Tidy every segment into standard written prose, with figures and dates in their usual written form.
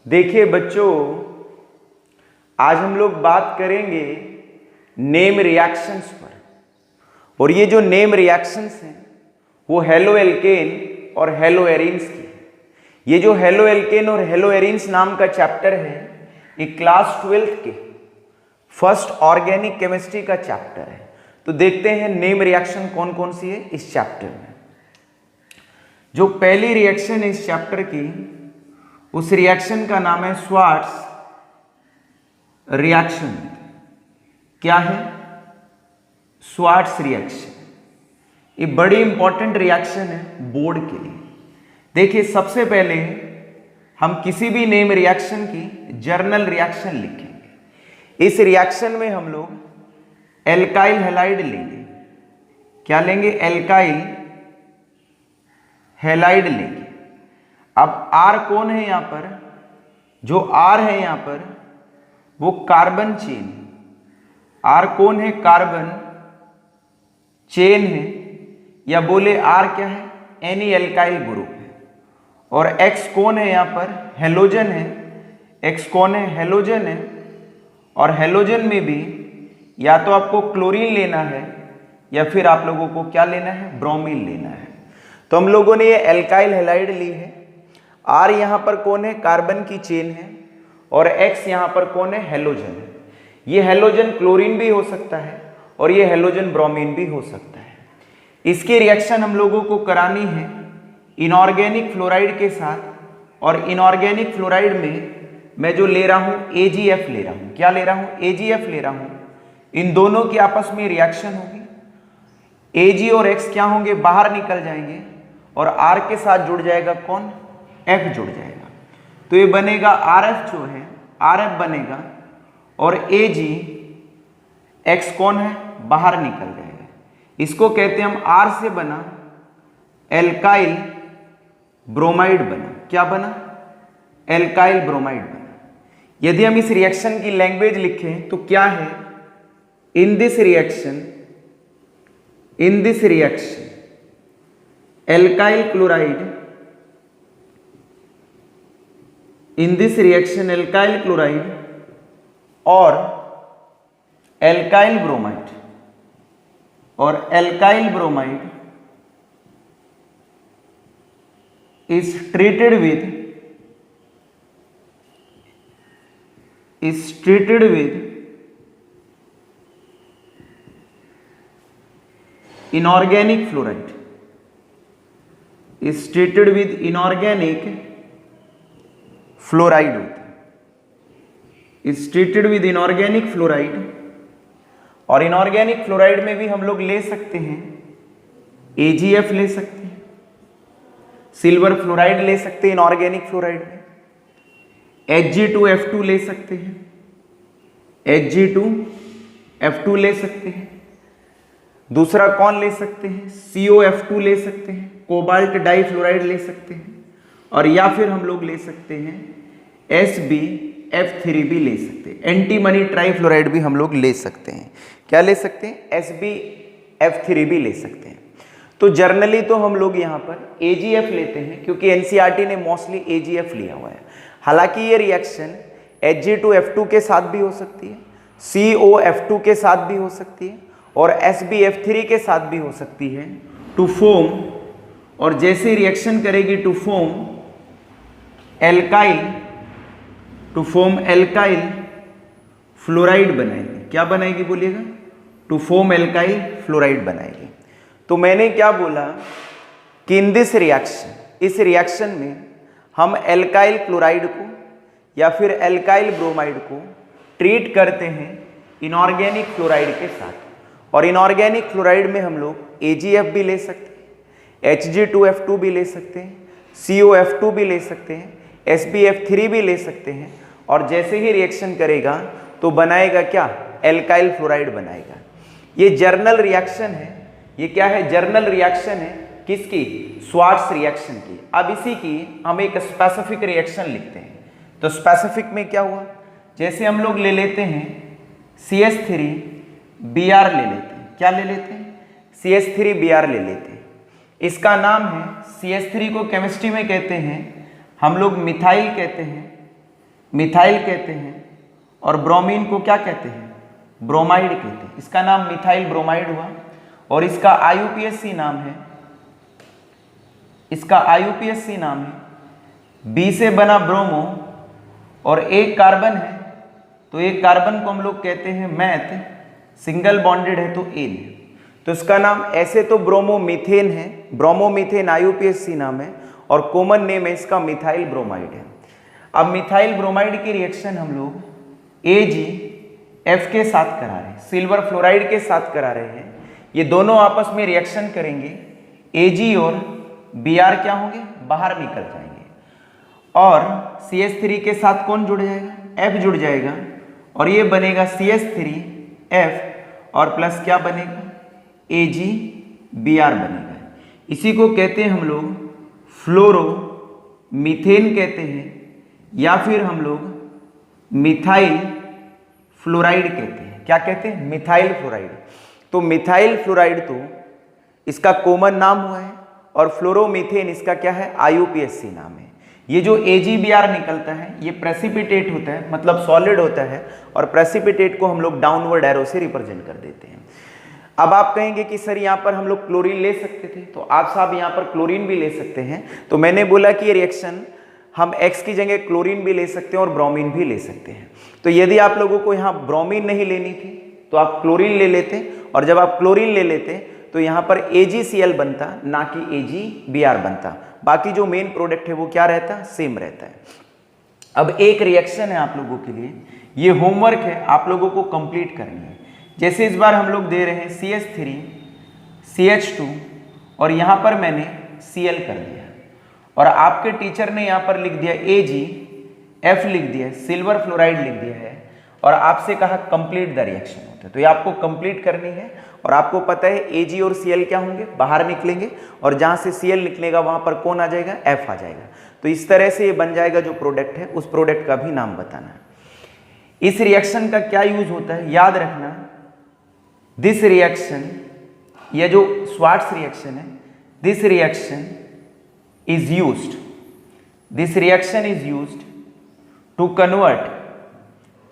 देखिए बच्चों, आज हम लोग बात करेंगे नेम रिएक्शंस पर। और ये जो नेम रिएक्शंस हैं वो हेलो एल्केन और हेलो एरीन्स की। ये जो हेलो एल्केन और हेलो एरीन्स नाम का चैप्टर है ये क्लास 12th के फर्स्ट ऑर्गेनिक केमिस्ट्री का चैप्टर है। तो देखते हैं नेम रिएक्शन कौन कौन सी है इस चैप्टर में। जो पहली रिएक्शन है इस चैप्टर की, उस रिएक्शन का नाम है स्वार्ट्स रिएक्शन। क्या है? Swarts reaction. ये बड़ी इंपॉर्टेंट रिएक्शन है बोर्ड के लिए। देखिए, सबसे पहले हम किसी भी नेम रिएक्शन की जर्नल रिएक्शन लिखेंगे। इस रिएक्शन में हम लोग एल्काइल हैलाइड लेंगे। क्या लेंगे? एल्काइल हैलाइड लेंगे। अब R कौन है यहां पर? जो R है यहां पर वो कार्बन चेन। R कौन है? कार्बन चेन है, या बोले R क्या है? एनी एल्काइल ग्रुप है। और X कौन है? यहां पर हेलोजन है। X कौन है? हेलोजन है। और हेलोजन में भी या तो आपको क्लोरीन लेना है या फिर आप लोगों को क्या लेना है? ब्रोमीन लेना है। तो हम लोगों ने ये एल्काइल हैलाइड ली है। R यहां पर कौन है? कार्बन की चेन है। और X यहां पर कौन है? हेलोजन है। ये हेलोजन क्लोरीन भी हो सकता है और ये हेलोजन ब्रोमीन भी हो सकता है। इसकी रिएक्शन हम लोगों को करानी है इनऑर्गेनिक फ्लोराइड के साथ। और इनऑर्गेनिक फ्लोराइड में मैं जो ले रहा हूं AgF ले रहा हूं। क्या ले रहा हूं? AgF ले रहा हूं। इन दोनों की आपस में रिएक्शन होगी। Ag और X क्या होंगे? बाहर निकल जाएंगे और R के साथ जुड़ जाएगा कौन? F जुड़ जाएगा। तो ये बनेगा RF जो है, RF बनेगा। और Ag X कौन है? बाहर निकल जाएगा। इसको कहते हैं हम R से बना एल्काइल ब्रोमाइड बना। क्या बना? एल्काइल ब्रोमाइड बना। यदि हम इस रिएक्शन की लैंग्वेज लिखें तो क्या है? In this reaction alkyl chloride, in this reaction alkyl chloride और alkyl bromide is treated with inorganic fluoride, is treated with inorganic fluoride होता है, is treated with inorganic fluoride। और इनऑर्गेनिक फ्लोराइड में भी हम लोग ले सकते हैं AgF ले सकते हैं, सिल्वर फ्लोराइड ले सकते हैं इनऑर्गेनिक फ्लोराइड में, Hg2F2 ले सकते हैं, Hg2F2 ले सकते हैं। दूसरा कौन ले सकते हैं? COF2 ले सकते हैं, कोबाल्ट डाइफ्लोराइड ले सकते हैं। और या फिर हम लोग ले सकते हैं SbF3 भी ले सकते हैं। एंटीमनी ट्राइफ्लोराइड भी हम लोग ले सकते हैं। क्या ले सकते हैं? SbF3 भी ले सकते हैं। तो जर्नली तो हम लोग यहाँ पर AgF लेते हैं क्योंकि NCERT ने मोस्टली AgF लिया हुआ है। हालांकि ये रिएक्शन Hg2F2 के साथ भी हो सकती है, COF2 के साथ भी हो सकती है और SbF3 के साथ भी हो सकती है टू फॉर्म। और जैसे रिएक्शन करेगी टू फॉर्म एल्काइल फ्लोराइड बनाएगी। क्या बनाएगी बोलिएगा? टू फॉर्म एल्काइल फ्लोराइड बनाएगी। तो मैंने क्या बोला कि इन दिस रिएक्शन, इस रिएक्शन में हम एल्काइल क्लोराइड को या फिर एल्काइल ब्रोमाइड को ट्रीट करते हैं इनऑर्गेनिक फ्लोराइड के साथ। और इनऑर्गेनिक फ्लोराइड में हम लोग AgF भी ले सकते हैं, Hg2F2 भी ले सकते हैं, COF2 भी ले सकते हैं, SbF3 भी ले सकते हैं। और जैसे ही रिएक्शन करेगा तो बनाएगा क्या? एल्काइल फ्लोराइड बनाएगा। ये जर्नल रिएक्शन है। ये क्या है? जर्नल रिएक्शन है। किसकी? स्वार्ट्स रिएक्शन की। अब इसी की हम एक स्पेसिफिक रिएक्शन लिखते हैं। तो स्पेसिफिक में क्या हुआ? जैसे हम लोग ले लेते हैं CH3Br ले लेते हैं। क्या ले लेते हैं? CH3Br ले लेते हैं। इसका नाम है CH3 को केमिस्ट्री में कहते हैं हम लोग मिथाइल कहते हैं, मिथाइल कहते हैं, और ब्रोमीन को क्या कहते हैं, ब्रोमाइड कहते हैं। इसका नाम मिथाइल ब्रोमाइड हुआ और इसका IUPAC नाम है, इसका IUPAC नाम है। B से बना ब्रोमो और एक कार्बन है, तो एक कार्बन को हम लोग कहते हैं मैथ, सिंगल बॉन्डेड है तो एन, तो इसका नाम ऐसे तो ब्रोमोमीथेन है, ब्रोमोमीथेन IUPAC नाम है, और कॉमन नेम है इसका मिथाइल ब्रोमाइड है। अब मिथाइल ब्रोमाइड की रिएक्शन हम लोग AgF के साथ करा रहे हैं, सिल्वर फ्लोराइड के साथ करा रहे हैं। ये दोनों आपस में रिएक्शन करेंगे, Ag और Br क्या होंगे, बाहर निकल जाएंगे, और CH3 के साथ कौन जुड़ जाएगा, F जुड़ जाएगा, और ये बनेगा CH3F और प्लस क्या बनेगा, AgBr बनेगा। इसी को कहते हैं हम लोग फ्लोरोमीथेन कहते हैं, या फिर हम लोग मिथाइल फ्लोराइड कहते हैं। क्या कहते हैं, मिथाइल फ्लोराइड। तो मिथाइल फ्लोराइड तो इसका कॉमन नाम हुआ है, और फ्लोरोमीथेन इसका क्या है, IUPAC नाम है। ये जो AgBr निकलता है ये प्रेसिपिटेट होता है, मतलब सॉलिड होता है, और प्रेसिपिटेट को हम लोग डाउनवर्ड एरो से रिप्रेजेंट कर देते हैं। अब आप कहेंगे कि सर यहाँ पर हम लोग क्लोरीन ले सकते थे, तो आप साहब यहाँ पर क्लोरीन भी ले सकते हैं। तो मैंने बोला कि ये रिएक्शन हम X की जगह क्लोरीन भी ले सकते हैं और ब्रोमीन भी ले सकते हैं। तो यदि आप लोगों को यहाँ ब्रोमीन नहीं लेनी थी तो आप क्लोरीन ले लेते, और जब आप क्लोरीन ले लेते तो यहाँ पर AgCl बनता, ना कि AgBr बनता। बाकी जो मेन प्रोडक्ट है वो क्या रहता, सेम रहता है। अब एक रिएक्शन है आप लोगों के लिए, ये होमवर्क है, आप लोगों को कंप्लीट करनी है। जैसे इस बार हम लोग दे रहे हैं CH3 CH2 और यहाँ पर मैंने Cl कर दिया, और आपके टीचर ने यहाँ पर लिख दिया AgF लिख दिया, सिल्वर फ्लोराइड लिख दिया है, और आपसे कहा कंप्लीट द रिएक्शन होता है। तो ये आपको कंप्लीट करनी है, और आपको पता है Ag और Cl क्या होंगे, बाहर निकलेंगे, और जहाँ से Cl निकलेगा वहाँ पर कौन आ जाएगा, F आ जाएगा। तो इस तरह से ये बन जाएगा जो प्रोडक्ट है, उस प्रोडक्ट का भी नाम बताना है। इस रिएक्शन का क्या यूज होता है, याद रखना, दिस रिएक्शन, यह जो स्वार्ट्स रिएक्शन है, this reaction is used, this reaction is used to convert,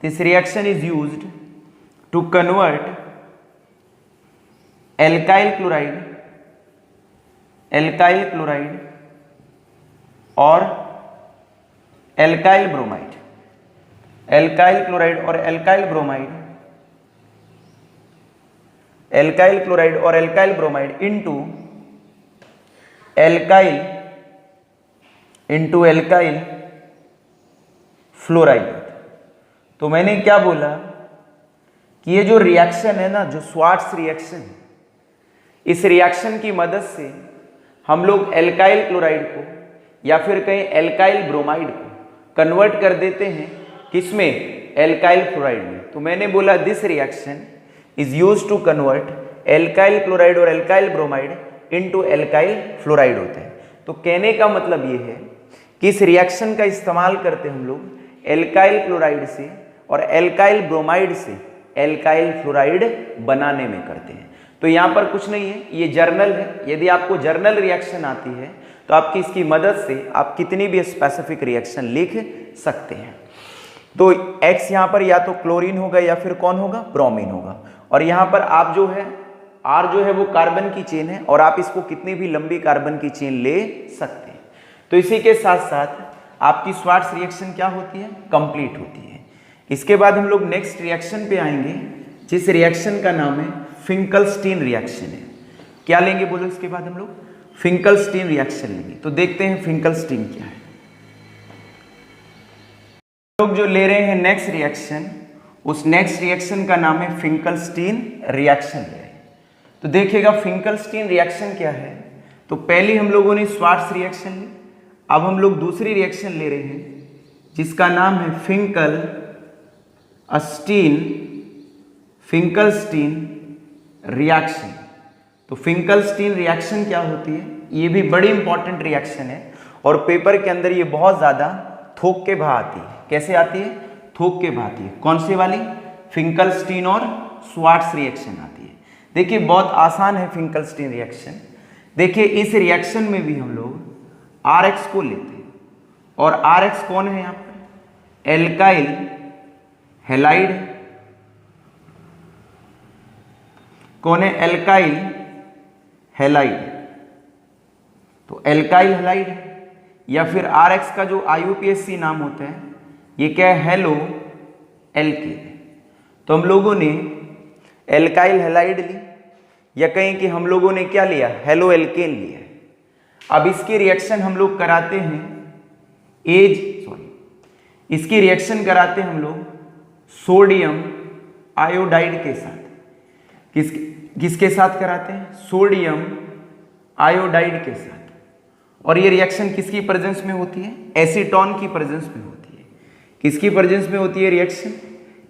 this reaction is used to convert alkyl chloride और alkyl bromide, alkyl chloride और alkyl bromide, alkyl chloride और alkyl bromide into alkyl fluoride. तो मैंने क्या बोला कि ये जो रिएक्शन है ना, जो स्वार्ट्स रिएक्शन, इस रिएक्शन की मदद से हम लोग एल्काइल क्लोराइड को या फिर कहीं एल्काइल ब्रोमाइड को कन्वर्ट कर देते हैं, किसमें, एल्काइल फ्लोराइड में। तो मैंने बोला this reaction is used to convert alkyl chloride और alkyl bromide into alkyl fluoride होते हैं। तो कहने का मतलब ये है कि इस रिएक्शन का इस्तेमाल करते हम लोग एल्काइल क्लोराइड से और एल्काइल ब्रोमाइड से एल्काइल फ्लोराइड बनाने में करते हैं। तो यहाँ पर कुछ नहीं है, ये जर्नल है। यदि आपको जर्नल रिएक्शन आती है तो आपकी इसकी मदद से आप कितनी भी स्पेसिफिक रिएक्शन लिख सकते हैं। तो X यहाँ पर या तो क्लोरीन होगा या फिर कौन होगा, ब्रोमीन होगा। और यहाँ पर आप जो है R जो है वो कार्बन की चेन है, और आप इसको कितनी भी लंबी कार्बन की चेन ले सकते हैं। तो इसी के साथ साथ आपकी स्वार्ट्स रिएक्शन क्या होती है, कंप्लीट होती है। इसके बाद हम लोग नेक्स्ट रिएक्शन पे आएंगे, जिस रिएक्शन का नाम है फिंकलस्टीन रिएक्शन है। क्या लेंगे बोलो, इसके बाद हम लोग फिंकलस्टीन रिएक्शन लेंगे। तो देखते हैं फिंकलस्टीन क्या है। लोग जो ले रहे हैं नेक्स्ट रिएक्शन, उस नेक्स्ट रिएक्शन का नाम है फिंकलस्टीन रिएक्शन ले रहे हैं। तो देखिएगा फिंकलस्टीन रिएक्शन क्या है। तो पहले हम लोगों ने स्वार्ट्स रिएक्शन ली, अब हम लोग दूसरी रिएक्शन ले रहे हैं जिसका नाम है फिंकलस्टीन रिएक्शन। तो फिंकलस्टीन रिएक्शन क्या होती है, ये भी बड़ी इंपॉर्टेंट रिएक्शन है, और पेपर के अंदर ये बहुत ज़्यादा थोक के भाव आती है। कैसे आती है, थोक के भाव आती है। कौन सी वाली, फिंकलस्टीन और स्वार्ट्स रिएक्शन आती है। देखिए बहुत आसान है फिंकलस्टीन रिएक्शन। देखिए इस रिएक्शन में भी हम लोग Rx को लेते हैं, और Rx कौन है यहाँ पर, एल्काइल हैलाइड। कौन है? Alkyl halide. तो एल्काइल हैलाइड है, या फिर RX का जो IUPAC नाम होता है ये क्या है? Halo alkane. तो हम लोगों ने एल्काइल हैलाइड ली, या कहें कि हम लोगों ने क्या लिया? हेलो एल्केन लिया। अब इसकी रिएक्शन हम लोग कराते हैं इसकी रिएक्शन कराते हैं हम लोग सोडियम आयोडाइड के साथ। किसके साथ कराते हैं? सोडियम आयोडाइड के साथ। और ये रिएक्शन किसकी प्रेजेंस में होती है? एसीटोन की प्रेजेंस में होती है। किसकी प्रेजेंस में होती है रिएक्शन?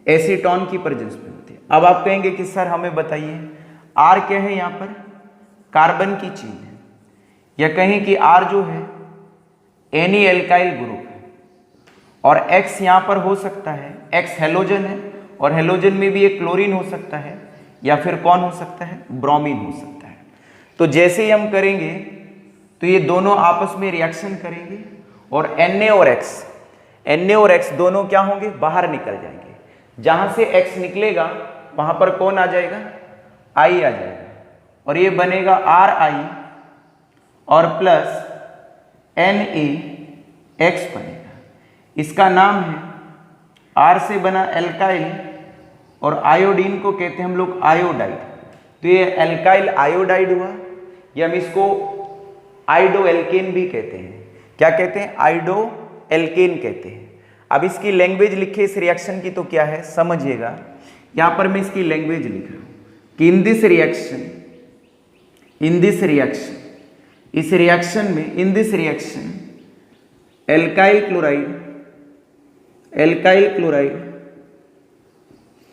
एसीटोन की प्रेजेंस में होती है। अब आप कहेंगे कि सर हमें बताइए R क्या है यहाँ पर? कार्बन की चेन है, या कहें कि R जो है एनी एल्काइल ग्रुप है, और X यहाँ पर हो सकता है, X हेलोजन है, और हेलोजन में भी एक क्लोरीन हो सकता है, या फिर कौन हो सकता है? ब्रोमीन हो सकता है। तो जैसे ही हम करेंगे तो ये दोनों आपस में रिएक्शन करेंगे, और Na और X दोनों क्या होंगे? बाहर निकल जाएंगे। जहां से X निकलेगा वहां पर कौन आ जाएगा? I आ जाएगा, और ये बनेगा Ri और प्लस NaX बनेगा। इसका नाम है, R से बना एल्काइल, और आयोडीन को कहते हैं हम लोग आयोडाइड। तो ये एल्काइल आयोडाइड हुआ, या हम इसको आइडो एल्केन भी कहते हैं। क्या कहते हैं? आइडो एल्केन कहते हैं। अब इसकी लैंग्वेज लिखे इस रिएक्शन की, तो क्या है समझिएगा। यहां पर मैं इसकी लैंग्वेज लिख रहा हूं कि इन दिस रिएक्शन इस रिएक्शन में एल्काइल क्लोराइड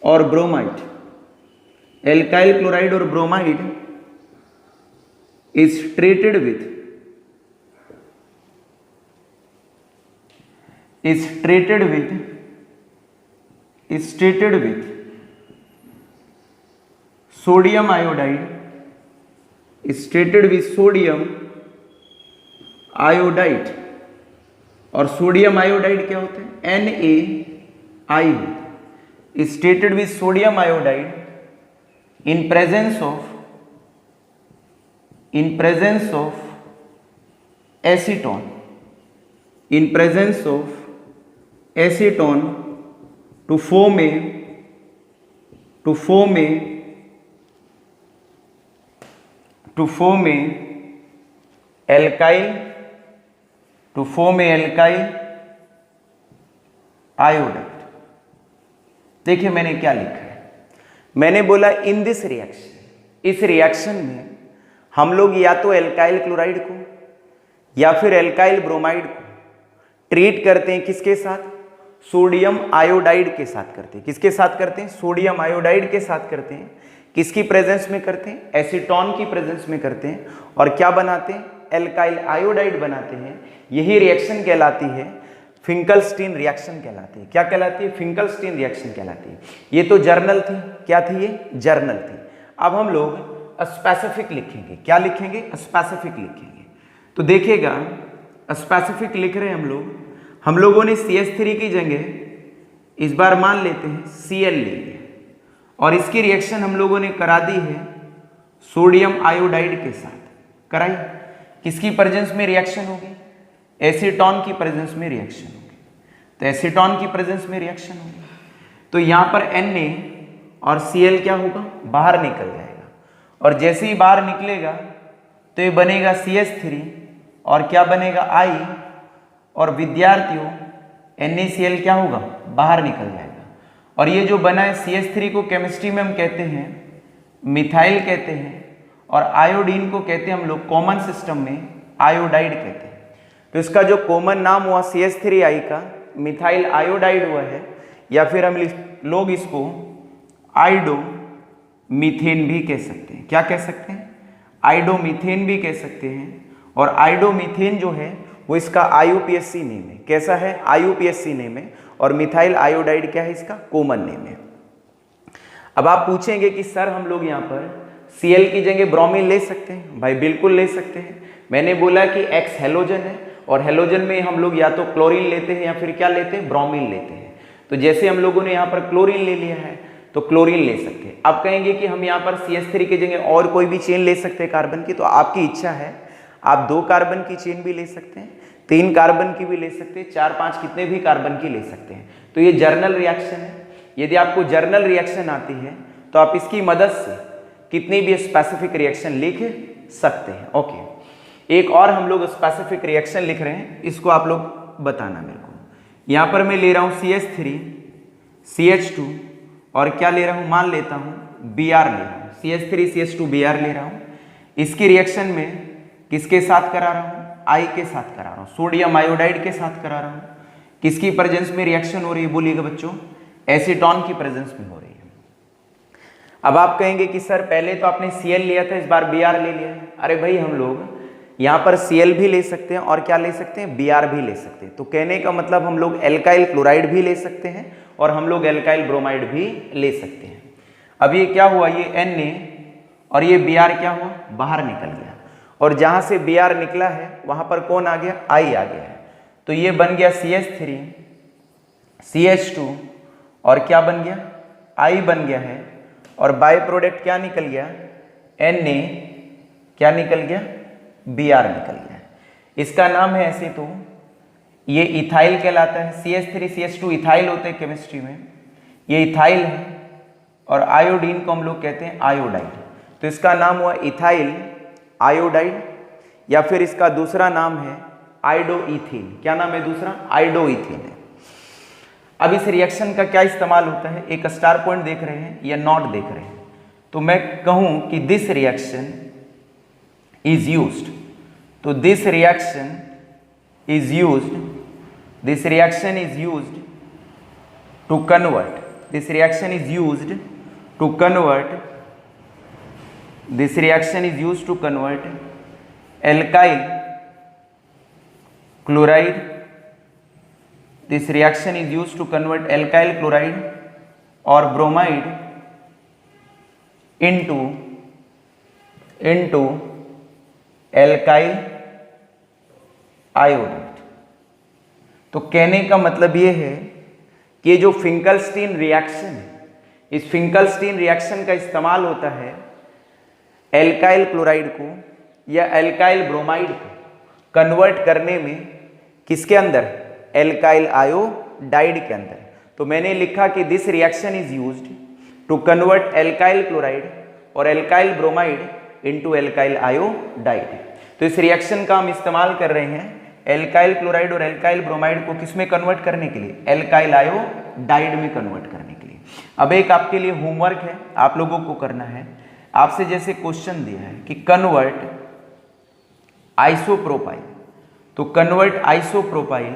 और ब्रोमाइड, एल्काइल क्लोराइड और bromide is treated with sodium iodide, और सोडियम आयोडाइड क्या होता है? NaI होता है। Stated with sodium iodide in presence of acetone to form a alkyl iodide. देखिए मैंने क्या लिखा है, मैंने बोला इन दिस रिएक्शन, इस रिएक्शन में हम लोग या तो एल्काइल क्लोराइड को या फिर एल्काइल ब्रोमाइड को ट्रीट करते हैं किसके साथ? सोडियम आयोडाइड के साथ करते हैं। किसके साथ करते हैं? सोडियम आयोडाइड के साथ करते हैं। किसकी प्रेजेंस में करते हैं? एसीटोन की प्रेजेंस में करते हैं। और क्या बनाते हैं? एल्काइल आयोडाइड बनाते हैं। यही रिएक्शन कहलाती है फिंकलस्टीन रिएक्शन कहलाती है। क्या कहलाती है? फिंकलस्टीन रिएक्शन कहलाती है। ये तो जर्नल थी। क्या थी ये? जर्नल थी। अब हम लोग स्पेसिफिक लिखेंगे। क्या लिखेंगे? स्पेसिफिक लिखेंगे। तो देखिएगा स्पेसिफिक लिख रहे हैं हम लोगों ने CH3 की जगह इस बार मान लेते हैं Cl ले लिया, और इसकी रिएक्शन हम लोगों ने करा दी है सोडियम आयोडाइड के साथ। कराई। किसकी प्रेजेंस में रिएक्शन होगी? एसीटोन की प्रेजेंस में रिएक्शन होगी। तो एसीटोन की प्रेजेंस में रिएक्शन होगी, तो यहां पर Na और Cl क्या होगा? बाहर निकल जाएगा। और जैसे ही बाहर निकलेगा तो ये बनेगा CH3, और क्या बनेगा? I, और विद्यार्थियों NaCl क्या होगा? बाहर निकल जाएगा। और ये जो बना है CH3 को केमिस्ट्री में हम कहते हैं मिथाइल कहते हैं, और आयोडीन को कहते हैं हम लोग कॉमन सिस्टम में आयोडाइड कहते हैं। तो इसका जो कॉमन नाम हुआ CH3I का मिथाइल आयोडाइड हुआ है, या फिर हम लोग इसको आइडो मीथेन भी कह सकते हैं। क्या कह सकते हैं? आइडो मीथेन भी कह सकते हैं। और आइडो मीथेन जो है वो इसका IUPAC नेम है। कैसा है? IUPAC नेम है। और मिथाइल आयोडाइड क्या है? इसका कॉमन नेम है। अब आप पूछेंगे कि सर हम लोग यहाँ पर Cl की जगह ब्रोमीन ले सकते हैं? भाई बिल्कुल ले सकते हैं। मैंने बोला कि X हेलोजन है और हेलोजन में हम लोग या तो क्लोरीन लेते हैं या फिर क्या लेते हैं, ब्रोमीन लेते हैं। तो जैसे हम लोगों ने यहाँ पर क्लोरीन ले लिया है तो क्लोरीन ले सकते हैं। अब कहेंगे कि हम यहाँ पर CH3 की जगह और कोई भी चेन ले सकते हैं कार्बन की, तो आपकी इच्छा है, आप 2 कार्बन की चेन भी ले सकते हैं, 3 कार्बन की भी ले सकते हैं, 4-5 कितने भी कार्बन की ले सकते हैं। तो ये जर्नल रिएक्शन है। यदि आपको जर्नल रिएक्शन आती है तो आप इसकी मदद से कितनी भी स्पेसिफिक रिएक्शन लिख सकते हैं। ओके, एक और हम लोग स्पेसिफिक रिएक्शन लिख रहे हैं, इसको आप लोग बताना मेरे को। यहाँ पर मैं ले रहा हूँ CH3 CH2 और क्या ले रहा हूँ, मान लेता हूँ Br ले रहा हूँ, CH3 CH2 Br ले रहा हूँ। इसकी रिएक्शन में किसके साथ करा रहा हूँ, I के साथ करा रहा हूँ, सोडियम आयोडाइड के साथ करा रहा हूँ। किसकी प्रेजेंस में रिएक्शन हो रही है, बोलिएगा बच्चों, एसीटोन की प्रेजेंस में हो रही है। अब आप कहेंगे कि सर पहले तो आपने Cl लिया था, इस बार Br ले लिया। अरे भाई, हम लोग यहाँ पर Cl भी ले सकते हैं और क्या ले सकते हैं, Br भी ले सकते हैं। तो कहने का मतलब हम लोग एल्काइल क्लोराइड भी ले सकते हैं और हम लोग एल्काइल ब्रोमाइड भी ले सकते हैं। अब ये क्या हुआ, ये Na और ये Br क्या हुआ, बाहर निकल गया, और जहाँ से Br निकला है वहाँ पर कौन आ गया, I आ गया है। तो ये बन गया CH3 CH2 और क्या बन गया, I बन गया है, और बाय प्रोडक्ट क्या निकल गया, Na क्या निकल गया, Br निकल गया। इसका नाम है ऐसे तो ये इथाइल कहलाता है। CH3 CH2 इथाइल होते हैं केमिस्ट्री में, ये इथाइल है, और आयोडीन को हम लोग कहते हैं आयोडाइड। तो इसका नाम हुआ इथाइल आयोडाइड, या फिर इसका दूसरा नाम है आइडोइथीन। क्या नाम है दूसरा, आइडोइथीन है। अब इस रिएक्शन का क्या इस्तेमाल होता है, एक स्टार पॉइंट देख रहे हैं या नॉट देख रहे हैं, तो मैं कहूं कि दिस रिएक्शन is used, तो this reaction is used to convert, this reaction is used to convert alkyl chloride, this reaction is used to convert alkyl chloride or bromide into alkyl iodide. तो कहने का मतलब ये है कि ये जो फिंकलस्टीन रिएक्शन है, इस फिंकलस्टीन रिएक्शन का इस्तेमाल होता है एल्काइल क्लोराइड को या एल्काइल ब्रोमाइड को कन्वर्ट करने में, किसके अंदर, एल्काइल आयोडाइड के अंदर। तो मैंने लिखा कि this reaction is used to convert alkyl chloride और alkyl bromide into alkyl iodide. तो इस रिएक्शन का हम इस्तेमाल कर रहे हैं एल्काइल क्लोराइड और एल्काइल ब्रोमाइड को किसमें कन्वर्ट करने के लिए, एल्काइल आयोडाइड में कन्वर्ट करने के लिए। अब एक आपके लिए होमवर्क है, आप लोगों को करना है, आपसे जैसे क्वेश्चन दिया है कि कन्वर्ट आइसोप्रोपाइल, तो कन्वर्ट आइसोप्रोपाइल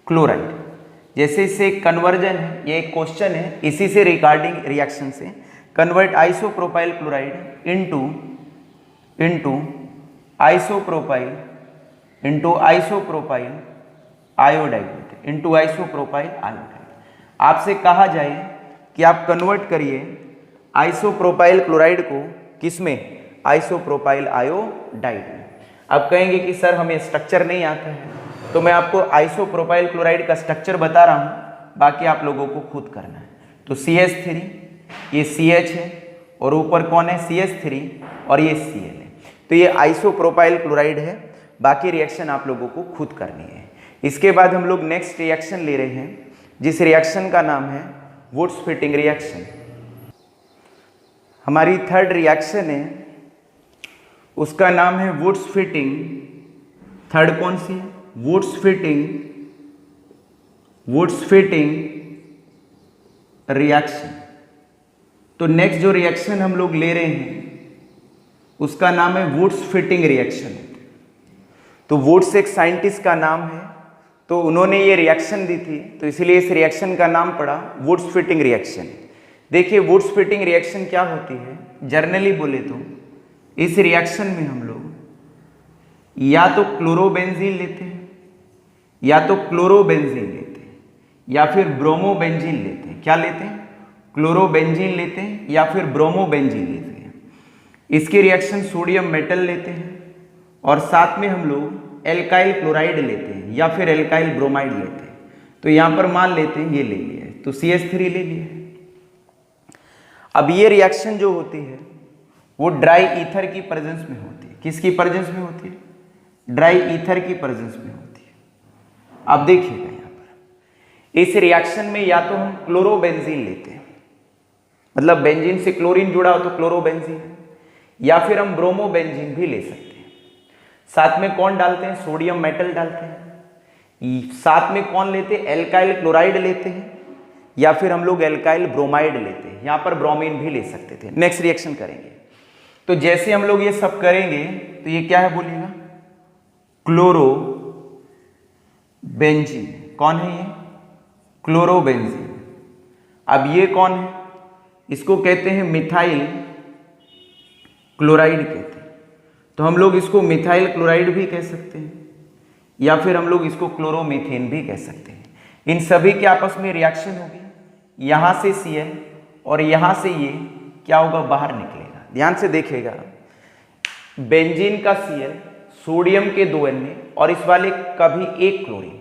क्लोराइड, जैसे इसे कन्वर्जन है, ये एक क्वेश्चन है इसी से रिगार्डिंग रिएक्शन से, convert isopropyl chloride into isopropyl iodide, आपसे कहा जाए कि आप कन्वर्ट करिए आइसोप्रोपाइल क्लोराइड को किसमें, आइसोप्रोपाइल आयोडाइड में। अब कहेंगे कि सर हमें स्ट्रक्चर नहीं आता है, तो मैं आपको आइसोप्रोपाइल क्लोराइड का स्ट्रक्चर बता रहा हूँ, बाकी आप लोगों को खुद करना है। तो CH3 ये CH है और ऊपर कौन है, CH3 और ये Cl है। तो ये आइसोप्रोपाइल क्लोराइड है, बाकी रिएक्शन आप लोगों को खुद करनी है। इसके बाद हम लोग नेक्स्ट रिएक्शन ले रहे हैं, जिस रिएक्शन का नाम है वुड्स फिटिंग रिएक्शन। हमारी थर्ड रिएक्शन है, उसका नाम है वुड्स फिटिंग। थर्ड कौन सी है, वुड्स फिटिंग रिएक्शन। तो नेक्स्ट जो रिएक्शन हम लोग ले रहे हैं उसका नाम है वुड्स फिटिंग रिएक्शन। तो वुड्स एक साइंटिस्ट का नाम है, तो उन्होंने ये रिएक्शन दी थी, तो इसलिए इस रिएक्शन का नाम पड़ा वुड्स फिटिंग रिएक्शन। देखिए वुड्स फिटिंग रिएक्शन क्या होती है, जर्नली बोले तो इस रिएक्शन में हम लोग या तो क्लोरोबेंजीन लेते हैं या फिर ब्रोमोबेंजीन लेते हैं। क्या लेते हैं, क्लोरोबेंजीन लेते हैं या फिर ब्रोमोबेंजीन लेते हैं। इसकी रिएक्शन सोडियम मेटल लेते हैं और साथ में हम लोग एल्काइल क्लोराइड लेते हैं या फिर एल्काइल ब्रोमाइड लेते हैं। तो यहाँ पर मान लेते हैं ये ले लिया है, तो CH3 ले लिया है। अब ये रिएक्शन जो होती है वो ड्राई ईथर की प्रेजेंस में होती है। किसकी प्रेजेंस में होती है? ड्राई ईथर की प्रेजेंस में होती है। अब देखिएगा यहाँ पर इस रिएक्शन में या तो हम क्लोरोबेंजीन लेते हैं, मतलब बेंजीन से क्लोरीन जुड़ा हो तो क्लोरोबेंजीन, या फिर हम ब्रोमोबेंजीन भी ले सकते हैं। साथ में कौन डालते हैं? सोडियम मेटल डालते हैं। साथ में कौन लेते हैं? एल्काइल क्लोराइड लेते हैं, या फिर हम लोग एल्काइल ब्रोमाइड लेते हैं। यहां पर ब्रोमीन भी ले सकते थे। नेक्स्ट रिएक्शन करेंगे तो जैसे हम लोग ये सब करेंगे तो ये क्या है बोलिएगा? क्लोरोबेंजीन। कौन है ये? क्लोरोबेंजीन। अब ये कौन है? इसको कहते हैं मिथाइल क्लोराइड कहते हैं। तो हम लोग इसको मिथाइल क्लोराइड भी कह सकते हैं, या फिर हम लोग इसको क्लोरोमीथेन भी कह सकते हैं। इन सभी के आपस में रिएक्शन होगी, यहां से Cl और यहां से ये क्या होगा? बाहर निकलेगा। ध्यान से देखिएगा, बेंजीन का Cl, सोडियम के 2 Na और इस वाले का भी 1 क्लोरीन,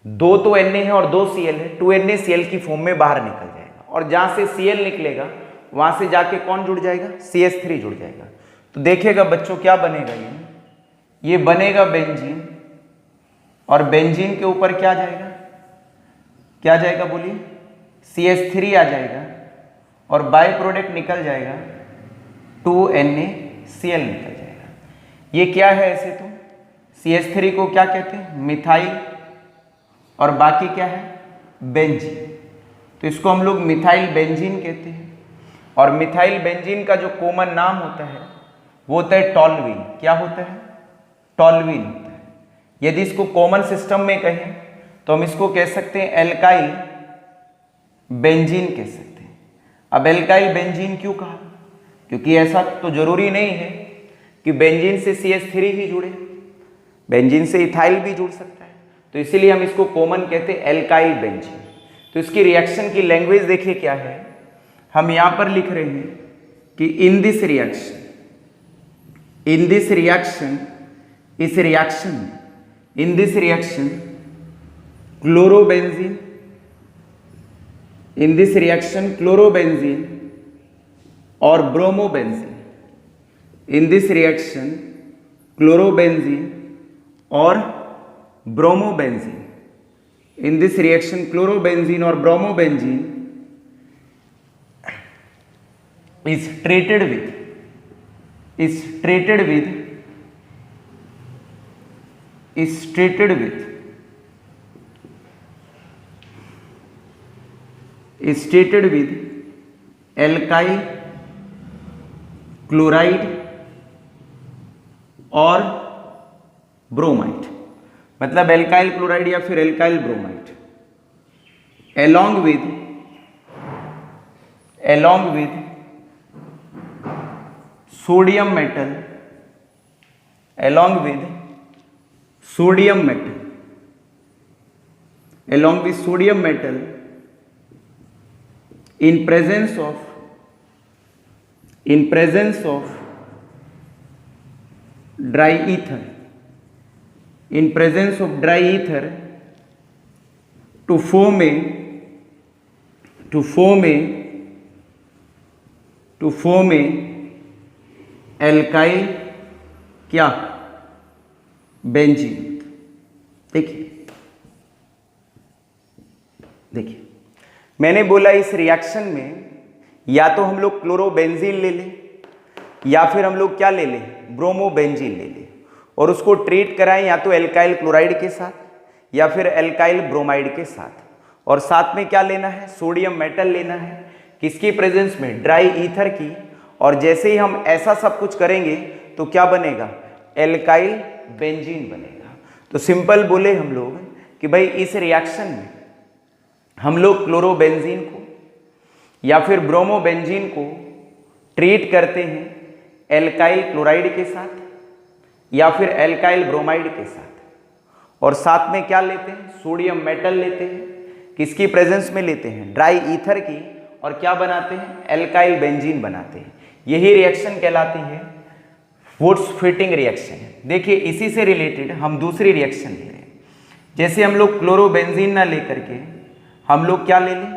2 तो Na है और 2 Cl है, 2 NaCl की फॉर्म में बाहर निकल जाएगा। और जहां से Cl निकलेगा वहां से जाके कौन जुड़ जाएगा? CH3 जुड़ जाएगा। तो देखिएगा बच्चों क्या बनेगा? ये बनेगा बेंजीन, और बेंजीन के ऊपर क्या जाएगा? क्या जाएगा बोलिए? CH3 आ जाएगा, और बाय प्रोडक्ट निकल जाएगा 2 NaCl निकल जाएगा। ये क्या है? ऐसे तो CH3 को क्या कहते हैं? मिथाइल, और बाकी क्या है? बेंजीन। तो इसको हम लोग मिथाइल बेंजीन कहते हैं। और मिथाइल बेंजीन का जो कॉमन नाम होता है वो होता है टॉल्यूइन। क्या होता है? टॉल्यूइन होता है। यदि इसको कॉमन सिस्टम में कहें तो हम इसको कह सकते हैं एल्काइल बेंजीन कह सकते हैं। अब एल्काइल बेंजीन क्यों कहा? क्योंकि ऐसा तो जरूरी नहीं है कि बेंजीन से CH3 ही जुड़े, बेंजीन से इथाइल भी जुड़ सकता है। तो इसीलिए हम इसको कॉमन कहते हैं एल्काइल बेंजीन। तो इसकी रिएक्शन की लैंग्वेज देखिए क्या है। हम यहां पर लिख रहे हैं कि इन दिस रिएक्शन क्लोरोबेंजीन और bromobenzene, in this reaction chlorobenzene और bromobenzene, in this reaction chlorobenzene और bromobenzene is treated with alkyl chloride और ब्रोमाइड, मतलब एल्काइल क्लोराइड या फिर alkyl bromide, along with sodium metal, along with sodium metal in presence of dry ether, to form a alkyl क्या? Benzene. देखिए मैंने बोला इस रिएक्शन में या तो हम लोग क्लोरोबेंजीन ले लें, या फिर हम लोग क्या ले लें? ब्रोमोबेंजीन ले लें, और उसको ट्रीट कराएं या तो एल्काइल क्लोराइड के साथ या फिर एल्काइल ब्रोमाइड के साथ। और साथ में क्या लेना है? सोडियम मेटल लेना है। किसकी प्रेजेंस में? ड्राई ईथर की। और जैसे ही हम ऐसा सब कुछ करेंगे तो क्या बनेगा? एल्काइल बेंजीन बनेगा। तो सिंपल बोले हम लोग कि भाई इस रिएक्शन में हम लोग क्लोरोबेंजीन को या फिर ब्रोमोबेंजीन को ट्रीट करते हैं एल्काइल क्लोराइड के साथ या फिर एल्काइल ब्रोमाइड के साथ, और साथ में क्या लेते हैं? सोडियम मेटल लेते हैं। किसकी प्रेजेंस में लेते हैं? ड्राई ईथर की। और क्या बनाते हैं? एल्काइल बेंजीन बनाते हैं। यही रिएक्शन कहलाती है वुड्स फिटिंग रिएक्शन है। देखिए इसी से रिलेटेड हम दूसरी रिएक्शन ले रहे हैं। जैसे हम लोग क्लोरोबेंजीन ना लेकर के हम लोग क्या ले लें,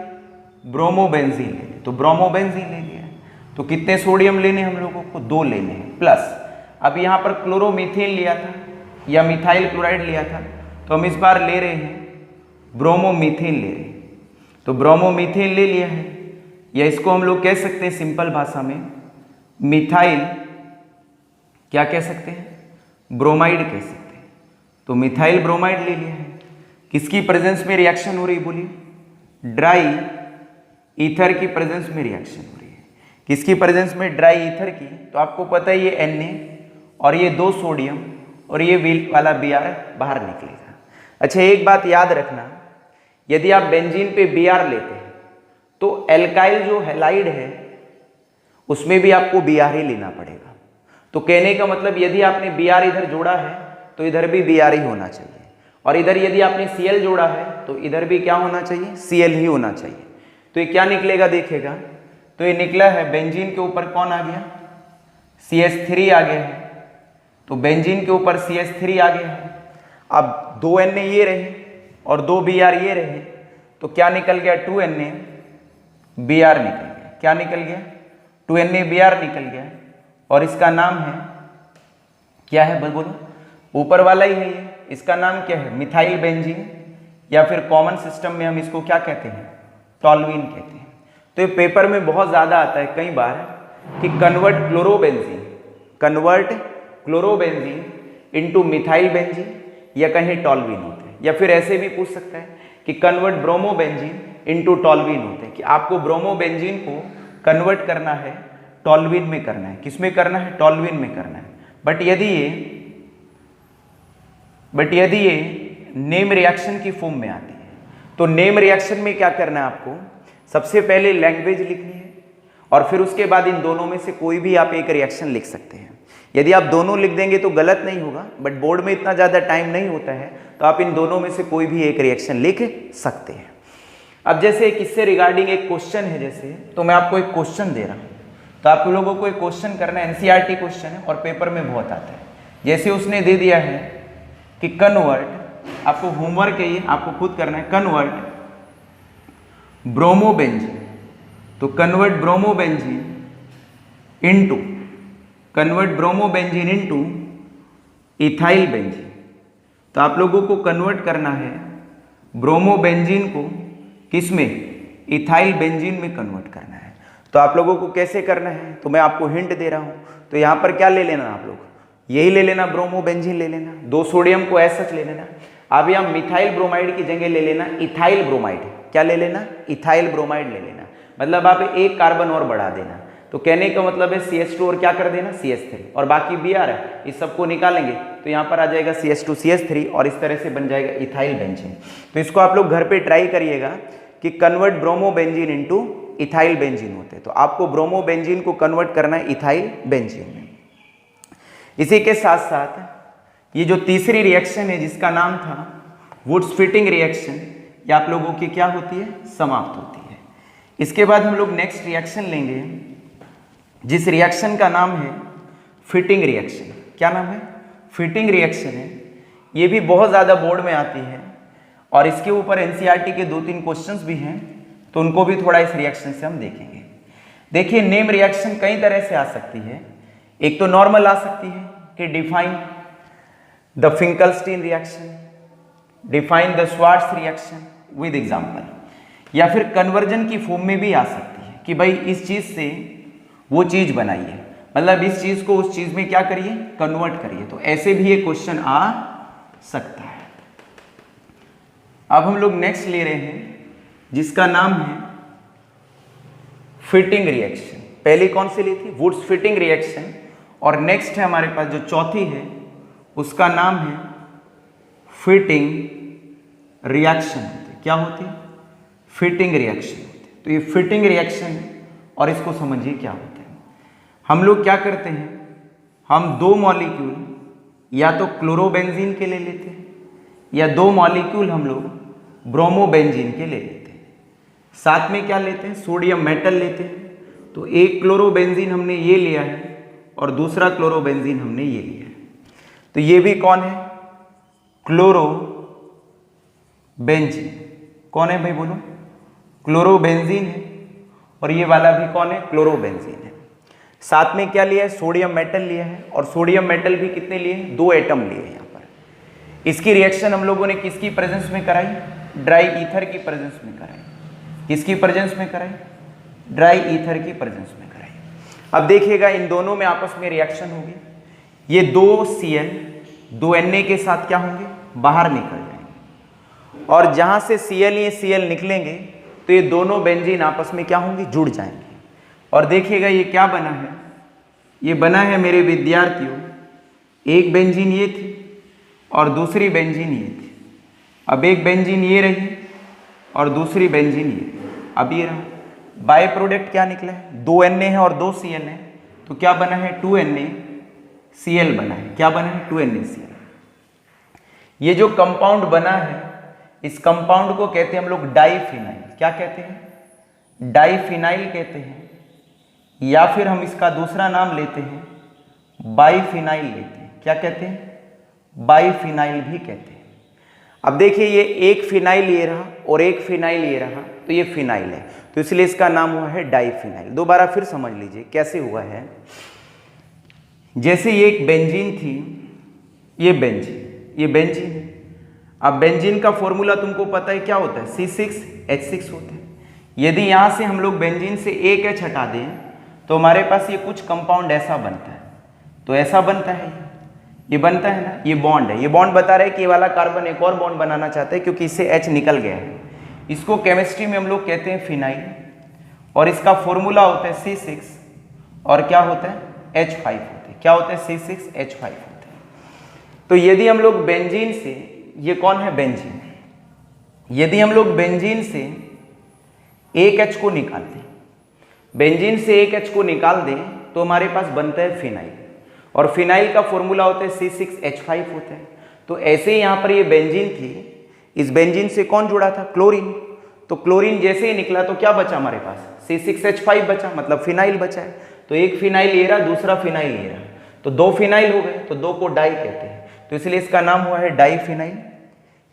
ब्रोमोबेंजीन ले लें। तो ब्रोमोबेंजीन ले लिया, तो कितने सोडियम लेने हम लोगों को, 2 लेने हैं। प्लस अब यहाँ पर क्लोरोमीथेन लिया था या मिथाइल क्लोराइड लिया था, तो हम इस बार ले रहे हैं ब्रोमोमीथेन ले रहे हैं। तो ब्रोमोमीथेन ले लिया है, या इसको हम लोग कह सकते हैं सिंपल भाषा में मिथाइल, क्या कह सकते हैं, ब्रोमाइड कह सकते हैं। तो मिथाइल ब्रोमाइड ले लिया है। किसकी प्रेजेंस में रिएक्शन हो रही, बोलिए, ड्राई ईथर की प्रेजेंस में रिएक्शन हो रही है। किसकी प्रेजेंस में, ड्राई ईथर की। तो आपको पता है ये Na और ये 2 सोडियम और ये व्हील वाला Br बाहर निकलेगा। अच्छा एक बात याद रखना, यदि आप बेंजीन पे Br लेते हैं तो एल्काइल जो हैलाइड है उसमें भी आपको Br ही लेना पड़ेगा। तो कहने का मतलब यदि आपने Br इधर जोड़ा है तो इधर भी Br ही होना चाहिए, और इधर यदि आपने Cl जोड़ा है तो इधर भी क्या होना चाहिए, Cl ही होना चाहिए। तो ये क्या निकलेगा देखिएगा, तो ये निकला है बेंजीन के ऊपर कौन आ गया, CH3 आ गया है। तो बेंजीन के ऊपर CH3 आ गया है। अब 2 Na ये रहे और 2 Br ये रहे, तो क्या निकल गया, 2 Na Br निकल गया। क्या निकल गया, 2 Na Br निकल गया। और इसका नाम है क्या है, बोलो, ऊपर वाला ही है ये, इसका नाम क्या है, मिथाइल बेंजीन, या फिर कॉमन सिस्टम में हम इसको क्या कहते हैं, टॉल्यूइन कहते हैं। तो ये पेपर में बहुत ज़्यादा आता है कई बार कि convert chlorobenzene into methyl benzene, या कहीं टॉल्यूइन होते हैं। या फिर ऐसे भी पूछ सकता है कि कन्वर्ट ब्रोमोबेंजीन इनटू टॉल्यूइन होते हैं, कि आपको ब्रोमोबेंजीन को कन्वर्ट करना है टॉल्यूइन में करना है। किस में करना है, टॉल्यूइन में करना है। बट यदि ये नेम रिएक्शन की फॉर्म में आती है, तो नेम रिएक्शन में क्या करना है आपको, सबसे पहले लैंग्वेज लिखनी है और फिर उसके बाद इन दोनों में से कोई भी आप एक रिएक्शन लिख सकते हैं। यदि आप दोनों लिख देंगे तो गलत नहीं होगा, बट बोर्ड में इतना ज़्यादा टाइम नहीं होता है, तो आप इन दोनों में से कोई भी एक रिएक्शन लिख सकते हैं। अब जैसे एक इससे रिगार्डिंग एक क्वेश्चन है, जैसे तो मैं आपको एक क्वेश्चन दे रहा हूँ, तो आप लोगों को एक क्वेश्चन करना है, NCERT क्वेश्चन है और पेपर में बहुत आता है। जैसे उसने दे दिया है कि कन्वर्ट, आपको होमवर्क है ये, आपको खुद करना है, कन्वर्ट ब्रोमोबेंजीन। तो convert bromobenzene into ethyl benzene. तो आप लोगों को कन्वर्ट करना है ब्रोमोबेंजीन को किस में, इथाइल बेंजीन में कन्वर्ट करना है। तो आप लोगों को कैसे करना है, तो मैं आपको हिंट दे रहा हूं। तो यहां पर क्या ले लेना, आप लोग यही ले लेना, ब्रोमोबेंजीन ले लेना, 2 सोडियम को ऐसा ले लेना। अब यहां मिथाइल ब्रोमाइड की जगह ले लेना इथाइल ब्रोमाइड। क्या ले लेना, इथाइल ब्रोमाइड ले लेना। मतलब आप एक कार्बन और बढ़ा देना। तो कहने का मतलब है CH2 और क्या कर देना, CH3, और बाकी Br है, इस सबको निकालेंगे तो यहाँ पर आ जाएगा CH2 CH3 और इस तरह से बन जाएगा इथाइल बेंजीन। तो इसको आप लोग घर पे ट्राई करिएगा कि convert bromobenzene into ethyl benzene होते हैं। तो आपको ब्रोमोबेंजीन को कन्वर्ट करना है इथाइल बेंजीन में। इसी के साथ साथ ये जो तीसरी रिएक्शन है जिसका नाम था वुड्स फिटिंग रिएक्शन, ये आप लोगों की क्या होती है, समाप्त होती है। इसके बाद हम लोग नेक्स्ट रिएक्शन लेंगे जिस रिएक्शन का नाम है फिटिंग रिएक्शन। क्या नाम है, फिटिंग रिएक्शन है। ये भी बहुत ज़्यादा बोर्ड में आती है और इसके ऊपर NCERT के 2-3 क्वेश्चंस भी हैं, तो उनको भी थोड़ा इस रिएक्शन से हम देखेंगे। देखिए नेम रिएक्शन कई तरह से आ सकती है। एक तो नॉर्मल आ सकती है कि define the Finkelstein reaction, define the Swarts reaction with example, या फिर कन्वर्जन की फॉर्म में भी आ सकती है कि भाई इस चीज से वो चीज बनाइए, मतलब इस चीज को उस चीज में क्या करिए, कन्वर्ट करिए। तो ऐसे भी ये क्वेश्चन आ सकता है। अब हम लोग नेक्स्ट ले रहे हैं जिसका नाम है फिटिंग रिएक्शन। पहले कौन सी ली थी, वुड्स फिटिंग रिएक्शन, और नेक्स्ट है हमारे पास जो चौथी है उसका नाम है फिटिंग रिएक्शन। क्या होती है, फिटिंग रिएक्शन होती है। तो ये फिटिंग रिएक्शन, और इसको समझिए क्या होता है। हम लोग क्या करते हैं, हम 2 मॉलिक्यूल या तो क्लोरोबेंजीन के ले लेते हैं या 2 मॉलिक्यूल हम लोग ब्रोमोबेंजीन के ले लेते हैं। साथ में क्या लेते हैं, सोडियम मेटल लेते हैं। तो एक क्लोरोबेंजीन हमने ये लिया है और दूसरा क्लोरोबेंजीन हमने ये लिया है। तो ये भी कौन है? क्लोरोबेंजीन। कौन है भाई बोलो? क्लोरोबेंजीन है। और ये वाला भी कौन है? क्लोरोबेंजीन है। साथ में क्या लिया है? सोडियम मेटल लिया है। और सोडियम मेटल भी कितने लिए? 2 एटम लिए हैं यहाँ पर। इसकी रिएक्शन हम लोगों ने किसकी प्रेजेंस में कराई? ड्राई ईथर की प्रेजेंस में कराई। किसकी प्रेजेंस में कराई? ड्राई ईथर की प्रेजेंस में कराई। अब देखिएगा इन दोनों में आपस में रिएक्शन होगी। ये 2 Cl 2 Na के साथ क्या होंगे? बाहर निकल जाएंगे। और जहां से Cl ये Cl निकलेंगे तो ये दोनों बेंजीन आपस में क्या होंगे? जुड़ जाएंगे। और देखिएगा ये क्या बना है? ये बना है मेरे विद्यार्थियों, एक बेंजीन ये थी और दूसरी बेंजीन ये थी। अब एक बेंजीन ये रही और दूसरी बेंजीन ये। अब ये रहा, बाय प्रोडक्ट क्या निकला है? 2 Na है और 2 Cl है। तो क्या बना है? 2 NaCl बना है। क्या बना है? 2 NaCl। ये जो कंपाउंड बना है, इस कंपाउंड को कहते हैं हम लोग डाइफिनाइल। क्या कहते हैं? डाइफिनाइल कहते हैं। या फिर हम इसका दूसरा नाम लेते हैं, बाइफिनाइल लेते हैं। क्या कहते हैं? बाइफिनाइल भी कहते हैं। अब देखिए ये एक फिनाइल ये रहा और एक फिनाइल ये रहा, तो ये फिनाइल है, तो इसलिए इसका नाम हुआ है डाइफिनाइल। दोबारा फिर समझ लीजिए कैसे हुआ है। जैसे ये एक बेंजीन थी, ये बेंजीन है। अब बेंजीन का फॉर्मूला तुमको पता है क्या होता है? C6H6 होता है। यदि यहां से हम लोग बेंजीन से एक H हटा दें तो हमारे पास ये कुछ कंपाउंड ऐसा बनता है। तो ऐसा बनता है, ये बनता है ना, ये बॉन्ड है। ये बॉन्ड बता रहे हैं कि ये वाला कार्बन एक और बॉन्ड बनाना चाहता है क्योंकि इससे H निकल गया है। इसको केमिस्ट्री में हम लोग कहते हैं फिनाइल और इसका फॉर्मूला होता है C6 और क्या होता है? H5 होता है। क्या होता है? C6H5 होता है। तो यदि हम लोग बेंजीन से, ये कौन है? बेंजीन। यदि हम लोग बेंजीन से एक H को निकाल दें, बेंजीन से एक H को निकाल दें तो हमारे पास बनता है फिनाइल और फिनाइल का फॉर्मूला होता है C6H5 होता है। तो ऐसे ही यहाँ पर ये बेंजीन थी, इस बेंजीन से कौन जुड़ा था? क्लोरीन। तो क्लोरीन जैसे ही निकला तो क्या बचा हमारे पास? C6H5 बचा, मतलब फिनाइल बचा है। तो एक फिनाइल ये रहा, दूसरा फिनाइल ये रहा, तो 2 फिनाइल हो गए, तो 2 को डाई कहते हैं। तो इसलिए इसका नाम हुआ है डाईफिनाइल,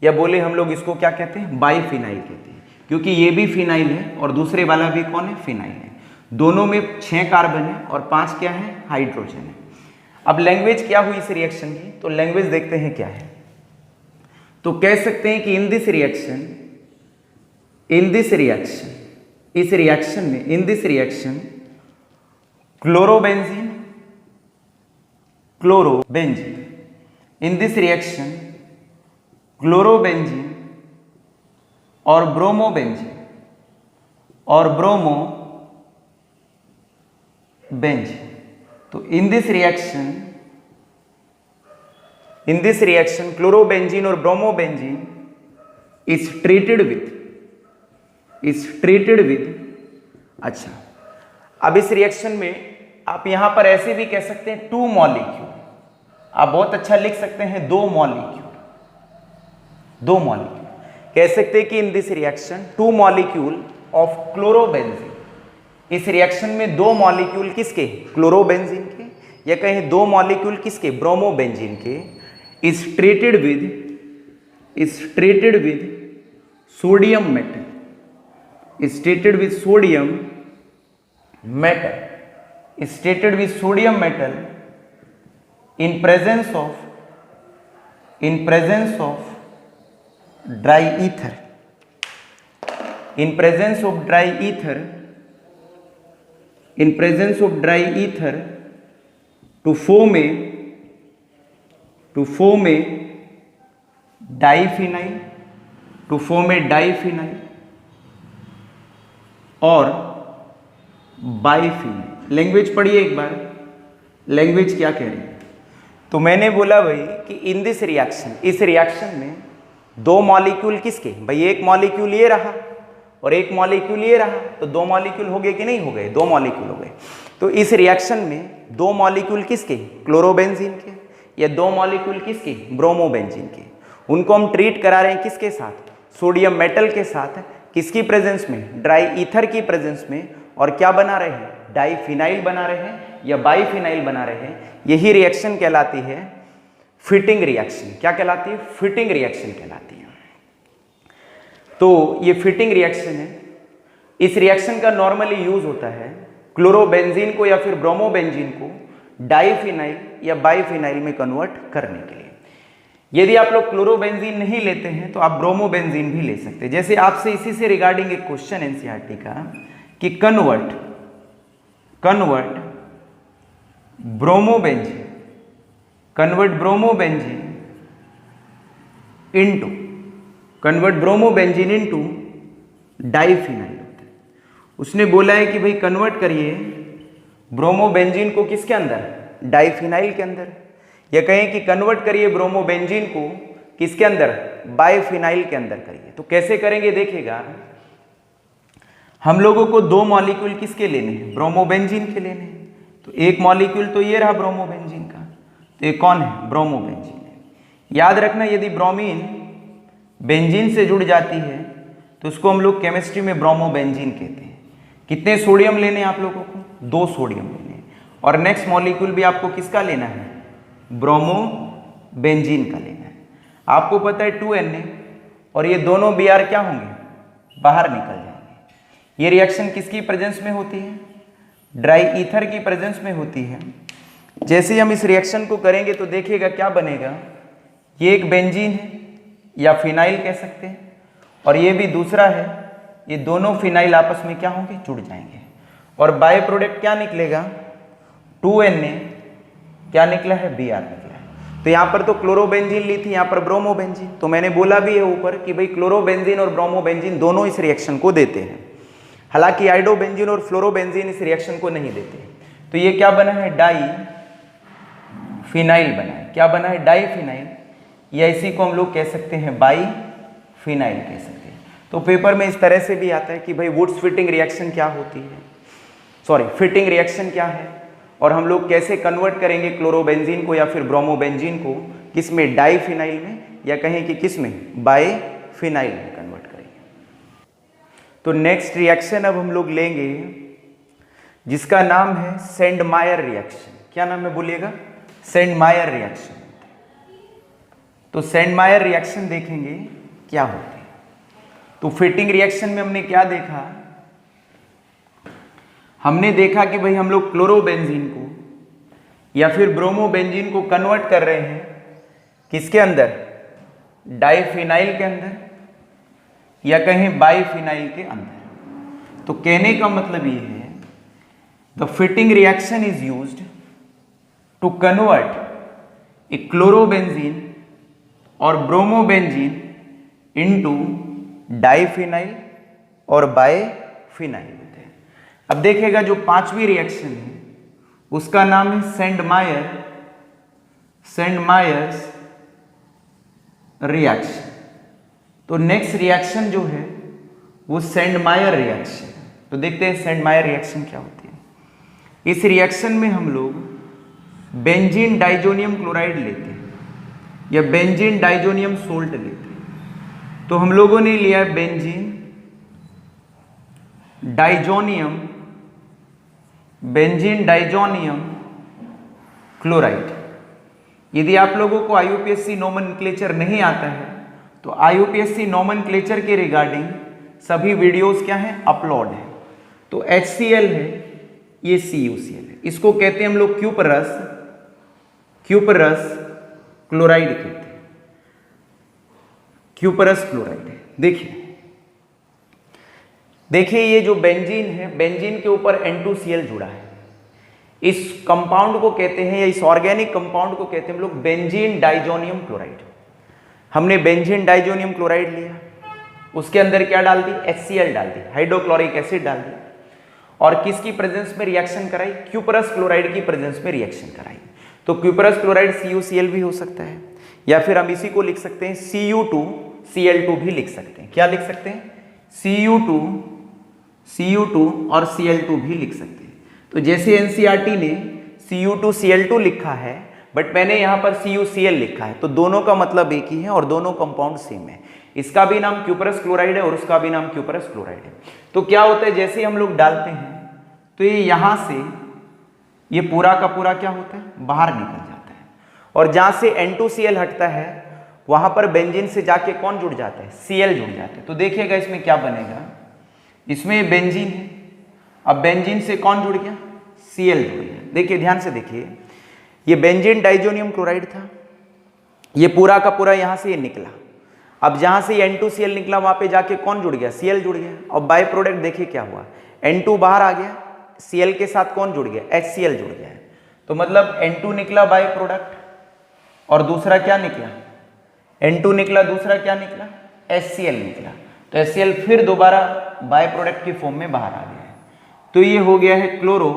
या बोले हम लोग इसको क्या कहते हैं? बाईफिनाइल कहते हैं, क्योंकि ये भी फिनाइल है और दूसरे वाला भी कौन है? फिनाइल है। दोनों में 6 कार्बन है और 5 क्या है? हाइड्रोजन है। अब लैंग्वेज क्या हुई इस रिएक्शन की? तो लैंग्वेज देखते हैं क्या है। तो कह सकते हैं कि in this reaction chlorobenzene in this reaction chlorobenzene और ब्रोमोबेंजीन तो इन दिस रिएक्शन क्लोरोबेंजीन और ब्रोमोबेंजीन is treated with अच्छा, अब इस रिएक्शन में आप यहां पर ऐसे भी कह सकते हैं 2 मॉलिक्यूल। आप बहुत अच्छा लिख सकते हैं 2 मॉलिक्यूल कह सकते हैं कि in this reaction 2 molecule of chlorobenzene. इस रिएक्शन में 2 मॉलिक्यूल किसके? क्लोरोबेंजीन के, या कहें 2 मॉलिक्यूल किसके? ब्रोमोबेंजीन के। is treated with sodium metal in presence of dry ether to form a diphenyl और बाइफिनाइल। लैंग्वेज पढ़िए एक बार, लैंग्वेज क्या कह रही है। तो मैंने बोला भाई कि इन दिस रिएक्शन, इस रिएक्शन में 2 मॉलिक्यूल किसके? भाई एक मॉलिक्यूल ये रहा और एक मॉलिक्यूल ये रहा, तो 2 मॉलिक्यूल हो गए कि नहीं हो गए? 2 मॉलिक्यूल हो गए। तो इस रिएक्शन में 2 मॉलिक्यूल किसके? क्लोरोबेंजीन के, या 2 मॉलिक्यूल किसके? ब्रोमोबेंजीन के। उनको हम ट्रीट करा रहे हैं किसके साथ? सोडियम मेटल के साथ। किसकी प्रेजेंस में? ड्राई ईथर की प्रेजेंस में। और क्या बना रहे हैं? डाइफिनाइल बना रहे हैं, या बाइफिनाइल बना रहे हैं, यही रिएक्शन कहलाती है फिटिंग रिएक्शन। क्या कहलाती है? फिटिंग रिएक्शन कहलाती है। तो ये फिटिंग रिएक्शन है। इस रिएक्शन का नॉर्मली यूज होता है क्लोरोबेंजीन को या फिर ब्रोमोबेंजीन को डाइफिनाइल या बाइफिनाइल में कन्वर्ट करने के लिए। यदि आप लोग क्लोरोबेंजीन नहीं लेते हैं तो आप ब्रोमोबेंजीन भी ले सकते हैं। जैसे आपसे इसी से रिगार्डिंग एक क्वेश्चन एनसीईआरटी का कि कन्वर्ट ब्रोमोबेंजीन इनटू डाइफिनाइल होता है। उसने बोला है कि भाई कन्वर्ट करिए ब्रोमोबेंजीन को किसके अंदर? डाइफिनाइल के अंदर, या कहें कि कन्वर्ट करिए ब्रोमोबेंजीन को किसके अंदर? बाइफिनाइल के अंदर करिए। तो कैसे करेंगे देखिएगा, हम लोगों को दो मॉलिक्यूल किसके लेने हैं? ब्रोमोबेंजीन के लेने हैं। तो एक मॉलिक्यूल तो ये रहा ब्रोमोबेंजीन का, तो ये कौन है? ब्रोमोबेंजीन है। याद रखना, यदि ब्रोमीन बेंजीन से जुड़ जाती है तो उसको हम लोग केमिस्ट्री में ब्रोमोबेंजीन कहते हैं। कितने सोडियम लेने हैं आप लोगों को? 2 सोडियम लेने हैं। और नेक्स्ट मॉलिक्यूल भी आपको किसका लेना है? ब्रोमोबेंजीन का लेना है। आपको पता है 2Na, और ये दोनों Br क्या होंगे? बाहर निकल जाएंगे। ये रिएक्शन किसकी प्रेजेंस में होती है? ड्राई ईथर की प्रेजेंस में होती है। जैसे ही हम इस रिएक्शन को करेंगे तो देखिएगा क्या बनेगा। ये एक बेंजीन है या फिनाइल कह सकते हैं, और ये भी दूसरा है। ये दोनों फिनाइल आपस में क्या होंगे? जुड़ जाएंगे। और बाय प्रोडक्ट क्या निकलेगा? 2Na क्या निकला है? Br निकला है। तो यहाँ पर तो क्लोरोबेंजीन ली थी, यहाँ पर ब्रोमोबेंजीन। तो मैंने बोला भी है ऊपर कि भाई क्लोरोबेंजीन और ब्रोमोबेंजीन दोनों इस रिएक्शन को देते हैं। हालांकि आइडोबेंजीन और फ्लोरोबेंजीन इस रिएक्शन को नहीं देते। तो ये क्या बना है? डाइफिनाइल बना है। क्या बना है? डाइफिनाइल, या इसी को हम लोग कह सकते हैं बाइफिनाइल कह सकते हैं। तो पेपर में इस तरह से भी आता है कि भाई वुड्स फिटिंग रिएक्शन क्या होती है, फिटिंग रिएक्शन क्या है, और हम लोग कैसे कन्वर्ट करेंगे क्लोरोबेंजीन को या फिर ब्रोमोबेंजीन को किसमें? डाइफिनाइल में, या कहें कि किसमें? बाइफिनाइल में कन्वर्ट करेंगे। तो नेक्स्ट रिएक्शन अब हम लोग लेंगे जिसका नाम है सेंडमायर रिएक्शन। क्या नाम है बोलिएगा? सेंडमायर रिएक्शन। तो सेंडमायर रिएक्शन देखेंगे क्या होते हैं। तो फिटिंग रिएक्शन में हमने क्या देखा? हमने देखा कि भाई हम लोग क्लोरोबेंजीन को या फिर ब्रोमोबेंजीन को कन्वर्ट कर रहे हैं किसके अंदर? डाइफिनाइल के अंदर, या कहें बाइफिनाइल के अंदर। तो कहने का मतलब ये है, the Fittig reaction is used to convert a chlorobenzene और ब्रोमोबेंजीन इनटू डाइफिनाइल और बाइफिनाइल होते हैं। अब देखिएगा जो पांचवी रिएक्शन है उसका नाम है सेंडमायर्स रिएक्शन। तो नेक्स्ट रिएक्शन जो है वो सेंडमायर रिएक्शन। तो देखते हैं सेंडमायर रिएक्शन क्या होती है। इस रिएक्शन में हम लोग बेंजीन डाइजोनियम क्लोराइड लेते हैं या बेंजीन डाइजोनियम सोल्ट लेते हैं। तो हम लोगों ने लिया बेंजीन डाइजोनियम क्लोराइड। यदि आप लोगों को आईयूपीएससी नोमेनक्लेचर नहीं आता है तो आईयूपीएससी नोमेनक्लेचर के रिगार्डिंग सभी वीडियोस क्या हैं? अपलोड है। तो HCl है, ये CuCl है। इसको कहते हैं हम लोग क्यूपरस क्लोराइड कहते हैं। क्यूपरस क्लोराइड है। देखिए ये जो बेंजीन है, बेंजीन के ऊपर N2Cl जुड़ा है। इस कंपाउंड को कहते हैं, या इस ऑर्गेनिक कंपाउंड को कहते हैं हम लोग बेंजीन डाइजोनियम क्लोराइड। हमने बेंजीन डाइजोनियम क्लोराइड लिया, उसके अंदर क्या डाल दी? HCl डाल दी, हाइड्रोक्लोरिक एसिड डाल दी, और किसकी प्रेजेंस में रिएक्शन कराई? क्यूपरस क्लोराइड की प्रेजेंस में रिएक्शन कराई। तो क्यूपरस क्लोराइड CuCl भी हो सकता है, या फिर हम इसी को लिख सकते हैं Cu2Cl2 भी लिख सकते हैं। क्या लिख सकते हैं? Cu2 और Cl2 भी लिख सकते हैं। तो जैसे एनसीईआरटी ने Cu2Cl2 लिखा है, बट मैंने यहाँ पर CuCl लिखा है, तो दोनों का मतलब एक ही है और दोनों कंपाउंड सेम है। इसका भी नाम क्यूपरस क्लोराइड है और उसका भी नाम क्यूपरस क्लोराइड है। तो क्या होता है, जैसे हम लोग डालते हैं तो ये यहाँ से ये पूरा का पूरा क्या होता है, बाहर निकल जाता है। और जहां से N2Cl हटता है वहां पर बेंजीन से जाके कौन जुड़ जाता है, Cl जुड़ जाता है। तो देखिएगा इसमें क्या बनेगा, इसमें बेंजीन है, अब बेंजीन से कौन जुड़ गया, Cl जुड़ गया। देखिए ध्यान से देखिए, ये बेंजीन डाइजोनियम क्लोराइड था, ये पूरा का पूरा यहां से ये निकला। अब जहां से N2Cl निकला वहां पे जाके कौन जुड़ गया, Cl जुड़ गया। और बाय प्रोडक्ट देखिए क्या हुआ, N2 बाहर आ गया, Cl के साथ कौन जुड़ गया, HCl जुड़ गया है। तो मतलब N2 निकला बाय प्रोडक्ट और दूसरा क्या निकला, N2 निकला, दूसरा क्या निकला, HCl निकला। तो HCl फिर दोबारा बाय प्रोडक्ट की फॉर्म में बाहर आ गया है। तो ये हो गया है क्लोरो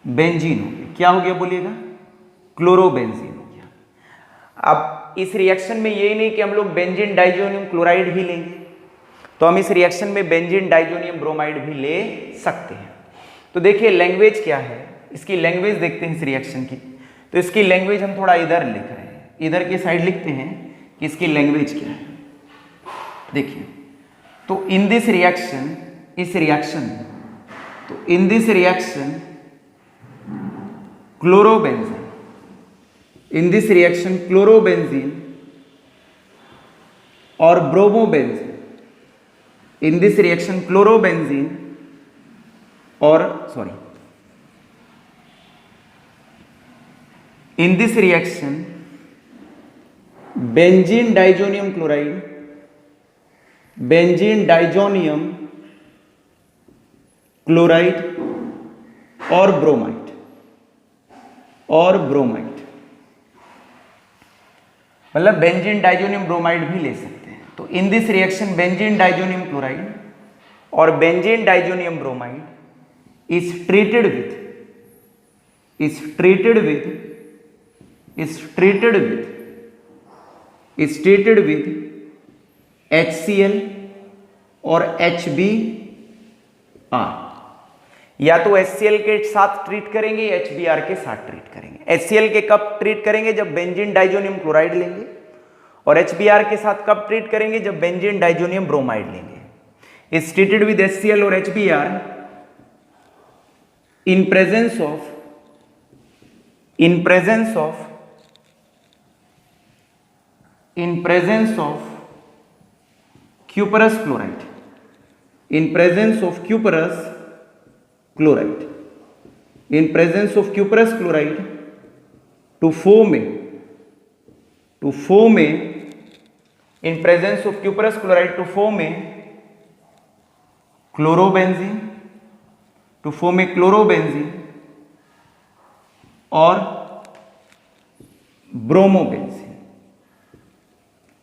बेंजीन हो गया। क्या हो गया बोलिएगा, क्लोरोबेंजीन हो गया। अब इस रिएक्शन में यही नहीं कि हम लोग बेंजीन डाइजोनियम क्लोराइड ही लेंगे, तो हम इस रिएक्शन में बेंजीन डाइजोनियम ब्रोमाइड भी ले सकते हैं। तो देखिए लैंग्वेज क्या है, इसकी लैंग्वेज देखते हैं इस रिएक्शन की। तो इसकी लैंग्वेज हम थोड़ा इधर लिख रहे हैं, इधर की साइड लिखते हैं कि इसकी लैंग्वेज क्या है। देखिए तो इन दिस रिएक्शन, इस रिएक्शन, तो in this reaction chlorobenzene, in this reaction chlorobenzene और bromobenzene, in this reaction chlorobenzene और in this reaction benzene diazonium chloride, benzene diazonium chloride और ब्रोमाइड, मतलब बेंजीन डाइजोनियम ब्रोमाइड भी ले सकते हैं। तो in this reaction benzene diazonium chloride और benzene diazonium bromide is treated with HCl और HBr। या तो HCl के साथ ट्रीट करेंगे या HBr के साथ ट्रीट करेंगे। HCl के कब ट्रीट करेंगे, जब बेंजीन डाइजोनियम क्लोराइड लेंगे, और HBr के साथ कब ट्रीट करेंगे, जब बेंजीन डाइजोनियम ब्रोमाइड लेंगे। इज ट्रीटेड विद HCl और HBr in presence of cuprous chloride, in presence of cuprous chloride to form a in presence of cuprous chloride to form a chlorobenzene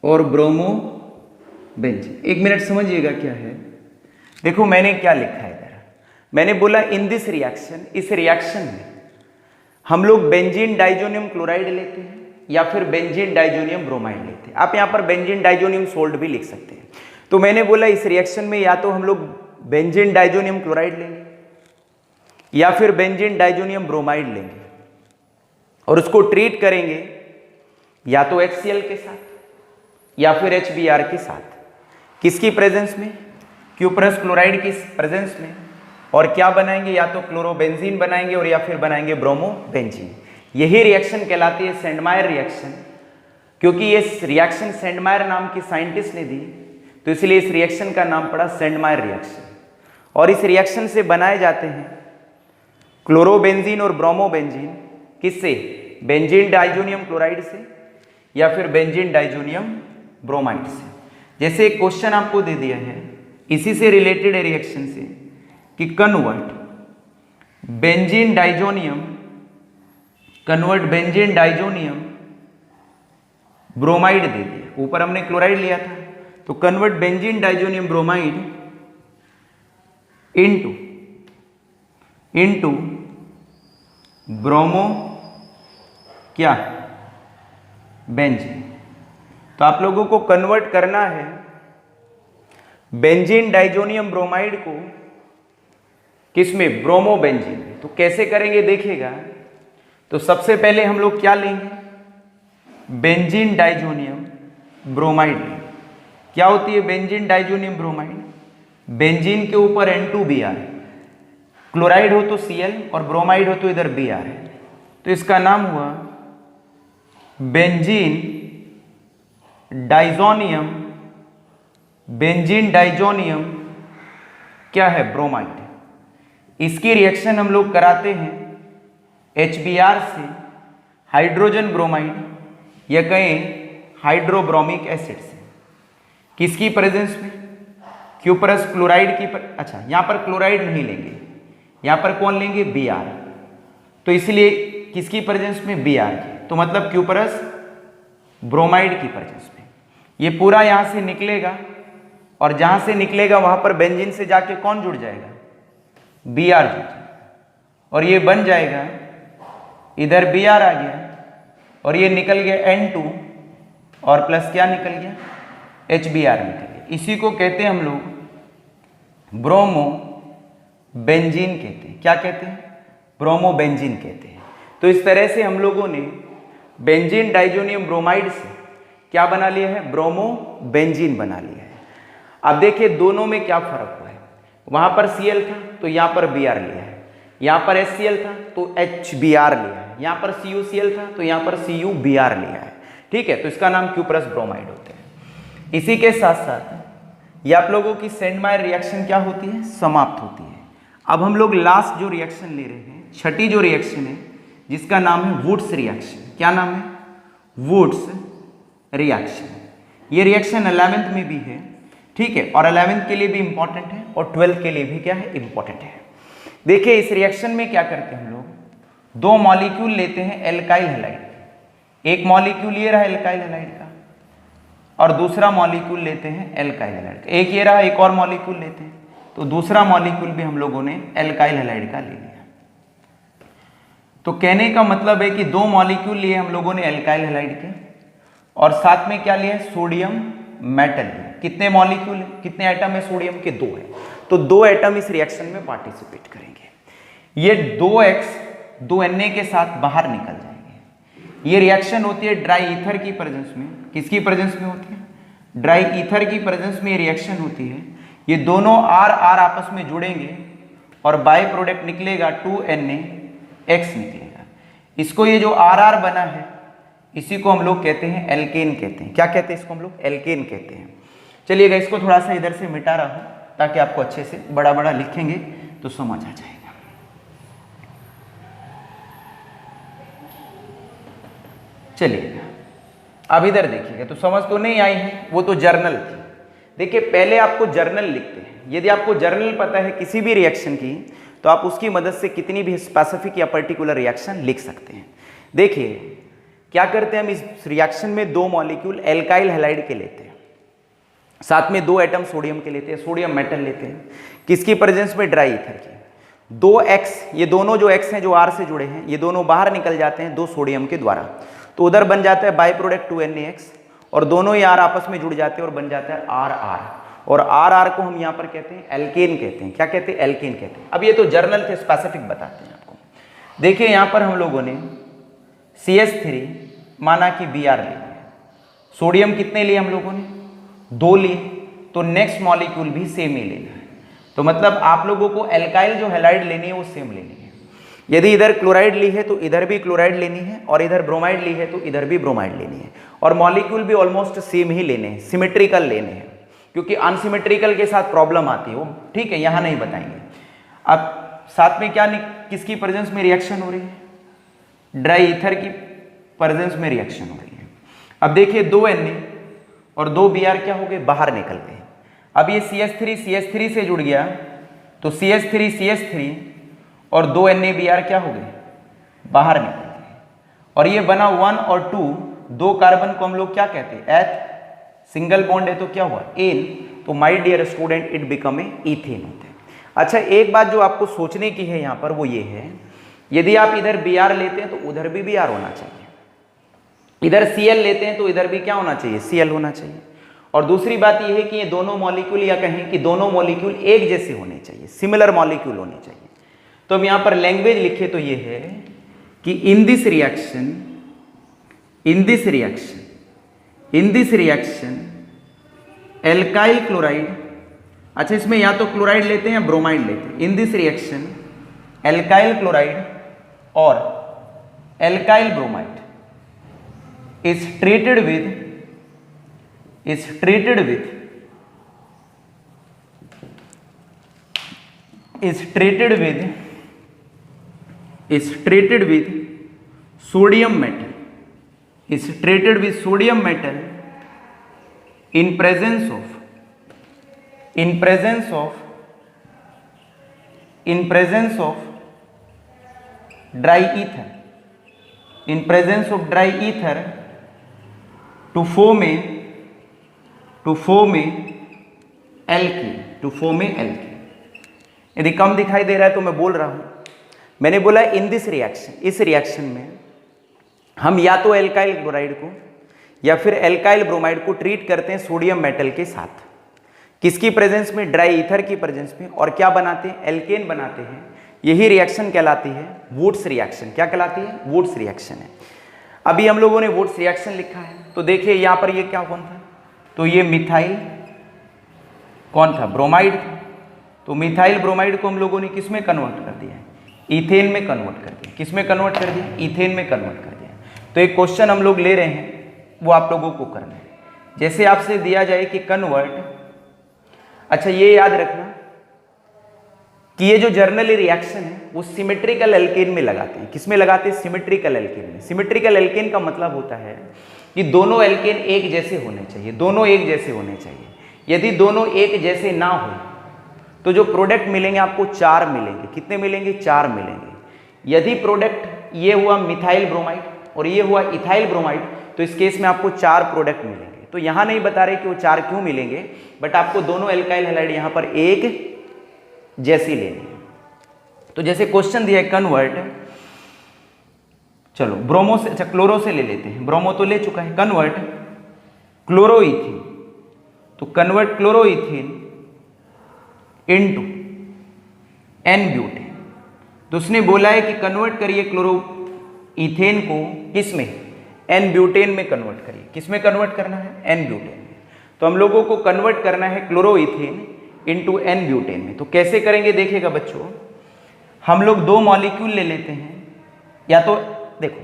और bromobenzene. एक minute समझिएगा क्या है। देखो मैंने क्या लिखा है इधर, मैंने बोला इन दिस रिएक्शन, इस रिएक्शन में हम लोग बेंजीन डाइजोनियम क्लोराइड लेते हैं या फिर बेंजीन डाइजोनियम ब्रोमाइड लेते हैं। आप यहां पर बेंजीन डाइजोनियम सोल्ट भी लिख सकते हैं। तो मैंने बोला इस रिएक्शन में या तो हम लोग बेंजीन डाइजोनियम क्लोराइड लेंगे या फिर बेंजीन डाइजोनियम ब्रोमाइड लेंगे और उसको ट्रीट करेंगे या तो HCl के साथ या फिर HBr के साथ। किसकी प्रेजेंस में, क्यूपरस क्लोराइड की प्रेजेंस में। और क्या बनाएंगे, या तो क्लोरोबेंजीन बनाएंगे और या फिर बनाएंगे ब्रोमोबेंजीन। यही रिएक्शन कहलाती है सेंडमायर रिएक्शन। क्योंकि ये रिएक्शन सेंडमायर नाम की साइंटिस्ट ने दी, तो इसलिए इस रिएक्शन का नाम पड़ा सेंडमायर रिएक्शन। और इस रिएक्शन से बनाए जाते हैं क्लोरोबेंजीन और ब्रोमोबेंजीन। किससे, बेंजीन डाइजोनियम क्लोराइड से या फिर बेंजीन डाइजोनियम ब्रोमाइड से। जैसे एक क्वेश्चन आपको दे दिया है, इसी से रिलेटेड है रिएक्शन से, कि कन्वर्ट बेंजीन डाइजोनियम ब्रोमाइड दे दिया। ऊपर हमने क्लोराइड लिया था, तो convert benzene diazonium bromide into bromo क्या, बेंजीन। तो आप लोगों को कन्वर्ट करना है बेंजीन डाइजोनियम ब्रोमाइड को किसमें, ब्रोमोबेंजीन में। तो कैसे करेंगे देखिएगा। तो सबसे पहले हम लोग क्या लेंगे, बेंजीन डाइजोनियम ब्रोमाइड लेंगे। क्या होती है बेंजीन डाइजोनियम ब्रोमाइड, बेंजीन के ऊपर N2Br, क्लोराइड हो तो Cl और ब्रोमाइड हो तो इधर Br है, तो इसका नाम हुआ बेंजीन डाइजोनियम। बेंजीन डाइजोनियम क्या है? ब्रोमाइड। इसकी रिएक्शन हम लोग कराते हैं HBr से हाइड्रोजन ब्रोमाइड या कहें हाइड्रोब्रोमिक एसिड से। किसकी प्रेजेंस में? क्यूपरस क्लोराइड की अच्छा, यहां पर क्लोराइड नहीं लेंगे, यहां पर कौन लेंगे? Br। तो इसलिए किसकी प्रेजेंस में? Br की। तो मतलब क्यूपरस ब्रोमाइड की प्रेजेंस में ये पूरा यहां से निकलेगा और जहां से निकलेगा वहां पर बेंजीन से जाके कौन जुड़ जाएगा? Br जुड़ जाएगा और ये बन जाएगा, इधर Br आ गया और ये निकल गया N2 और प्लस क्या निकल गया? HBr निकल गया। इसी को कहते हैं हम लोग ब्रोमो बेंजीन कहते हैं। क्या कहते हैं? ब्रोमो बेंजीन कहते हैं। तो इस तरह से हम लोगों ने बेंजीन डाइजोनियम ब्रोमाइड से क्या बना लिया है? ब्रोमो बेंजीन बना लिया है। अब देखिए दोनों में क्या फर्क हुआ है। वहां पर Cl था तो यहां पर Br लिया है, यहां पर HCl था तो HBr लिया है, यहां पर CuCl था तो यहां पर CuBr लिया है। ठीक है, तो इसका नाम क्यूपरस ब्रोमाइड होते हैं। इसी के साथ साथ ये आप लोगों की सेंडमायर रिएक्शन क्या होती है? समाप्त होती है। अब हम लोग लास्ट जो रिएक्शन ले रहे हैं, छठी जो रिएक्शन है, जिसका नाम है वुड्स रिएक्शन। क्या नाम है? Wurtz reaction. ये रिएक्शन 11th में भी है, ठीक है, और 11th के लिए भी इंपॉर्टेंट है और 12th के लिए भी क्या है? इंपॉर्टेंट है। देखिए इस रिएक्शन में क्या करते हैं हम लोग, दो मॉलिक्यूल लेते हैं एल्काइल हैलाइड। एक मॉलिक्यूल ये रहा एल्काइल हैलाइड का और दूसरा मॉलिक्यूल लेते हैं एल्काइल हैलाइड का। एक ये रहा, एक और मॉलिक्यूल लेते हैं, तो दूसरा मॉलिक्यूल भी हम लोगों ने एल्काइल हैलाइड का ले लिया। तो कहने का मतलब है कि दो मॉलिक्यूल लिए हम लोगों ने एल्काइल हैलाइड के और साथ में क्या लिया? सोडियम मेटल लिया। कितने मॉलिक्यूल है? कितने एटम है सोडियम के? 2 है। तो 2 एटम इस रिएक्शन में पार्टिसिपेट करेंगे। ये 2X 2Na के साथ बाहर निकल जाएंगे। ये रिएक्शन होती है ड्राई ईथर की प्रेजेंस में। किसकी प्रेजेंस में होती है? ड्राई ईथर की प्रेजेंस में ये रिएक्शन होती है। ये दोनों R आपस में जुड़ेंगे और बाय प्रोडक्ट निकलेगा 2NaX निकलेगा। इसको ये जो RR बना है इसी को हम लोग कहते हैं एल्केन कहते हैं। क्या कहते हैं इसको? हम लोग एल्केन कहते हैं। चलिएगा इसको थोड़ा सा इधर से मिटा रहा हूं ताकि आपको अच्छे से बड़ा बड़ा लिखेंगे तो समझ आ जाएगा। चलिएगा अब इधर देखिएगा, तो समझ तो नहीं आई है, वो तो जर्नल थी। देखिए पहले आपको जर्नल लिखते हैं। यदि आपको जर्नल पता है किसी भी रिएक्शन की तो आप उसकी मदद से कितनी भी स्पेसिफिक या पर्टिकुलर रिएक्शन लिख सकते हैं। देखिए क्या करते हैं हम इस रिएक्शन में 2 मॉलिक्यूल एल्काइल हैलाइड के लेते हैं, साथ में 2 एटम सोडियम के लेते हैं, सोडियम मेटल लेते हैं। किसकी प्रेजेंस में? ड्राई ईथर की। 2X, ये दोनों जो X हैं जो R से जुड़े हैं, ये दोनों बाहर निकल जाते हैं 2 सोडियम के द्वारा, तो उधर बन जाता है बाय प्रोडक्ट 2NaX और दोनों ही R आपस में जुड़ जाते हैं और बन जाता है RR। और RR को हम यहाँ पर कहते हैं एल्केन कहते हैं। क्या कहते हैं? एल्केन कहते हैं। अब ये तो जर्नल थे, स्पेसिफिक बताते हैं आपको। देखिए यहाँ पर हम लोगों ने CH3 माना कि Br ले लिया, सोडियम कितने लिए हम लोगों ने? 2 लिए, तो नेक्स्ट मॉलिक्यूल भी सेम ही लेना है। तो मतलब आप लोगों को एल्काइल जो हैलाइड लेनी है वो सेम लेनी है। यदि इधर क्लोराइड ली है तो इधर भी क्लोराइड लेनी है और इधर ब्रोमाइड ली है तो इधर भी ब्रोमाइड लेनी है। और मॉलिक्यूल भी ऑलमोस्ट सेम ही लेने हैं, सिमेट्रिकल लेने हैं, क्योंकि अनसिमेट्रिकल के साथ प्रॉब्लम आती है वो, ठीक है, यहाँ नहीं बताएंगे। अब साथ में क्या किसकी प्रेजेंस में रिएक्शन हो रही है? ड्राई ईथर की प्रेजेंस में रिएक्शन हो रही है। अब देखिए 2Na और 2Br क्या हो गए? बाहर निकल गए। अब ये CH3 से जुड़ गया तो CH3 और 2NaBr क्या हो गए? बाहर निकल गए। और ये बना 1 और 2, 2 कार्बन को हम लोग क्या कहते हैं? H, सिंगल बॉन्ड है तो क्या हुआ? एन। तो my dear student it become a ethane होता है। अच्छा एक बात जो आपको सोचने की है यहाँ पर वो ये है, यदि आप इधर Br लेते हैं तो उधर भी Br होना चाहिए, इधर Cl लेते हैं तो इधर भी क्या होना चाहिए? Cl होना चाहिए। और दूसरी बात यह है कि ये दोनों मॉलिक्यूल या कहें कि दोनों मॉलिक्यूल एक जैसे होने चाहिए, सिमिलर मॉलिक्यूल होने चाहिए। तो हम यहाँ पर लैंग्वेज लिखे तो ये है कि in this reaction alkyl chloride, अच्छा इसमें या तो क्लोराइड लेते हैं या ब्रोमाइड लेते हैं। In this reaction alkyl chloride और alkyl bromide is treated with sodium metal in presence of dry ether, to form a alkene। यदि कम दिखाई दे रहा है तो मैं बोल रहा हूं, मैंने बोला इन दिस रिएक्शन, इस रिएक्शन में हम या तो एल्काइल क्लोराइड को या फिर एल्काइल ब्रोमाइड को ट्रीट करते हैं सोडियम मेटल के साथ। किसकी प्रेजेंस में? ड्राई ईथर की प्रेजेंस में। और क्या बनाते हैं? एल्केन बनाते हैं। यही रिएक्शन कहलाती है वुड्स रिएक्शन। क्या कहलाती है? वुड्स रिएक्शन है। अभी हम लोगों ने वुड्स रिएक्शन लिखा है, तो देखिए यहां पर ये क्या कौन था? तो ये मिथाइल कौन था? ब्रोमाइड था। तो मिथाइल ब्रोमाइड को हम लोगों ने किस में कन्वर्ट कर दिया? इथेन में कन्वर्ट कर दिया। किस में कन्वर्ट कर दिया? इथेन में कन्वर्ट कर दिया। तो एक क्वेश्चन हम लोग ले रहे हैं, वो आप लोगों को करना है। जैसे आपसे दिया जाए कि कन्वर्ट, अच्छा ये याद रखना कि ये जो जर्नली रिएक्शन है वो सिमेट्रिकल एल्केन में लगाते हैं। किस में लगाते हैं? सिमेट्रिकल एल्केन में। सिमेट्रिकल एल्केन का मतलब होता है कि दोनों एल्केन एक जैसे होने चाहिए, दोनों एक जैसे होने चाहिए। यदि दोनों एक जैसे ना हो तो जो प्रोडक्ट मिलेंगे आपको 4 मिलेंगे। कितने मिलेंगे? 4 मिलेंगे। यदि प्रोडक्ट ये हुआ मिथाइल ब्रोमाइड और ये हुआ इथाइल ब्रोमाइड, तो इस केस में आपको 4 प्रोडक्ट मिलेंगे। तो यहां नहीं बता रहे कि वो 4 क्यों मिलेंगे, बट आपको दोनों एल्काइल हैलाइड यहां पर एक जैसी लेनी है। तो जैसे क्वेश्चन दिया है कन्वर्ट, चलो ब्रोमो से, अच्छा क्लोरो से ले लेते हैं। ब्रोमो तो ले चुका है। कन्वर्ट क्लोरोइथीन, तो कन्वर्ट क्लोरोइथीन इनटू एन ब्यूटेन। तो उसने बोला है कि कन्वर्ट करिए क्लोरोइथेन को किस में? एन ब्यूटेन में कन्वर्ट करिए। किस में कन्वर्ट करना है? एन ब्यूटेन में। तो हम लोगों को कन्वर्ट करना है क्लोरोइथेन इनटू एन ब्यूटेन में। तो कैसे करेंगे देखिएगा बच्चों, हम लोग 2 मॉलिक्यूल ले लेते हैं, या तो देखो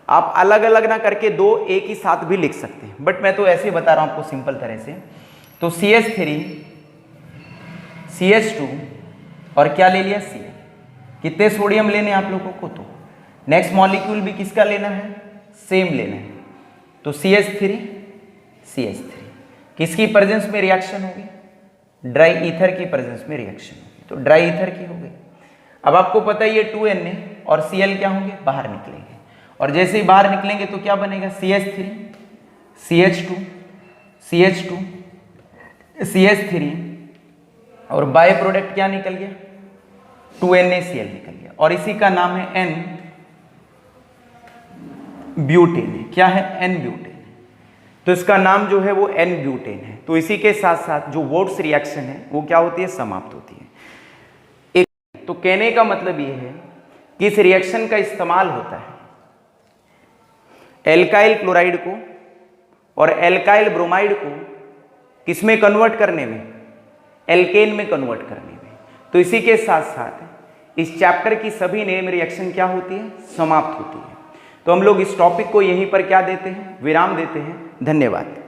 आप अलग अलग ना करके 2 एक ही साथ भी लिख सकते हैं, बट मैं तो ऐसे बता रहा हूं आपको सिंपल तरह से। तो CH3 CH2 और क्या ले लिया? Cl। कितने सोडियम लेने हैं आप लोगों को? तो नेक्स्ट मॉलिक्यूल भी किसका लेना है? सेम लेना है। तो CH3 किसकी प्रेजेंस में रिएक्शन होगी? ड्राई ईथर की प्रेजेंस में रिएक्शन होगी। तो ड्राई ईथर की हो गई। अब आपको पता है ये 2Na और Cl क्या होंगे? बाहर निकलेंगे। और जैसे ही बाहर निकलेंगे तो क्या बनेगा? CH3 CH2 CH3 और बाय प्रोडक्ट क्या निकल गया? 2NaCl निकल गया। और इसी का नाम है N ब्यूटेन। क्या है? N butane. तो इसका नाम जो है वो N ब्यूटेन है। तो इसी के साथ साथ जो वोट्स रिएक्शन है वो क्या होती है? समाप्त होती है। एक तो कहने का मतलब ये है कि इस रिएक्शन का इस्तेमाल होता है एल्काइल क्लोराइड को और एल्काइल ब्रोमाइड को किसमें कन्वर्ट करने में? एल्केन में कन्वर्ट करने में। तो इसी के साथ साथ इस चैप्टर की सभी नेम रिएक्शन क्या होती है? समाप्त होती है। तो हम लोग इस टॉपिक को यहीं पर क्या देते हैं? विराम देते हैं। धन्यवाद।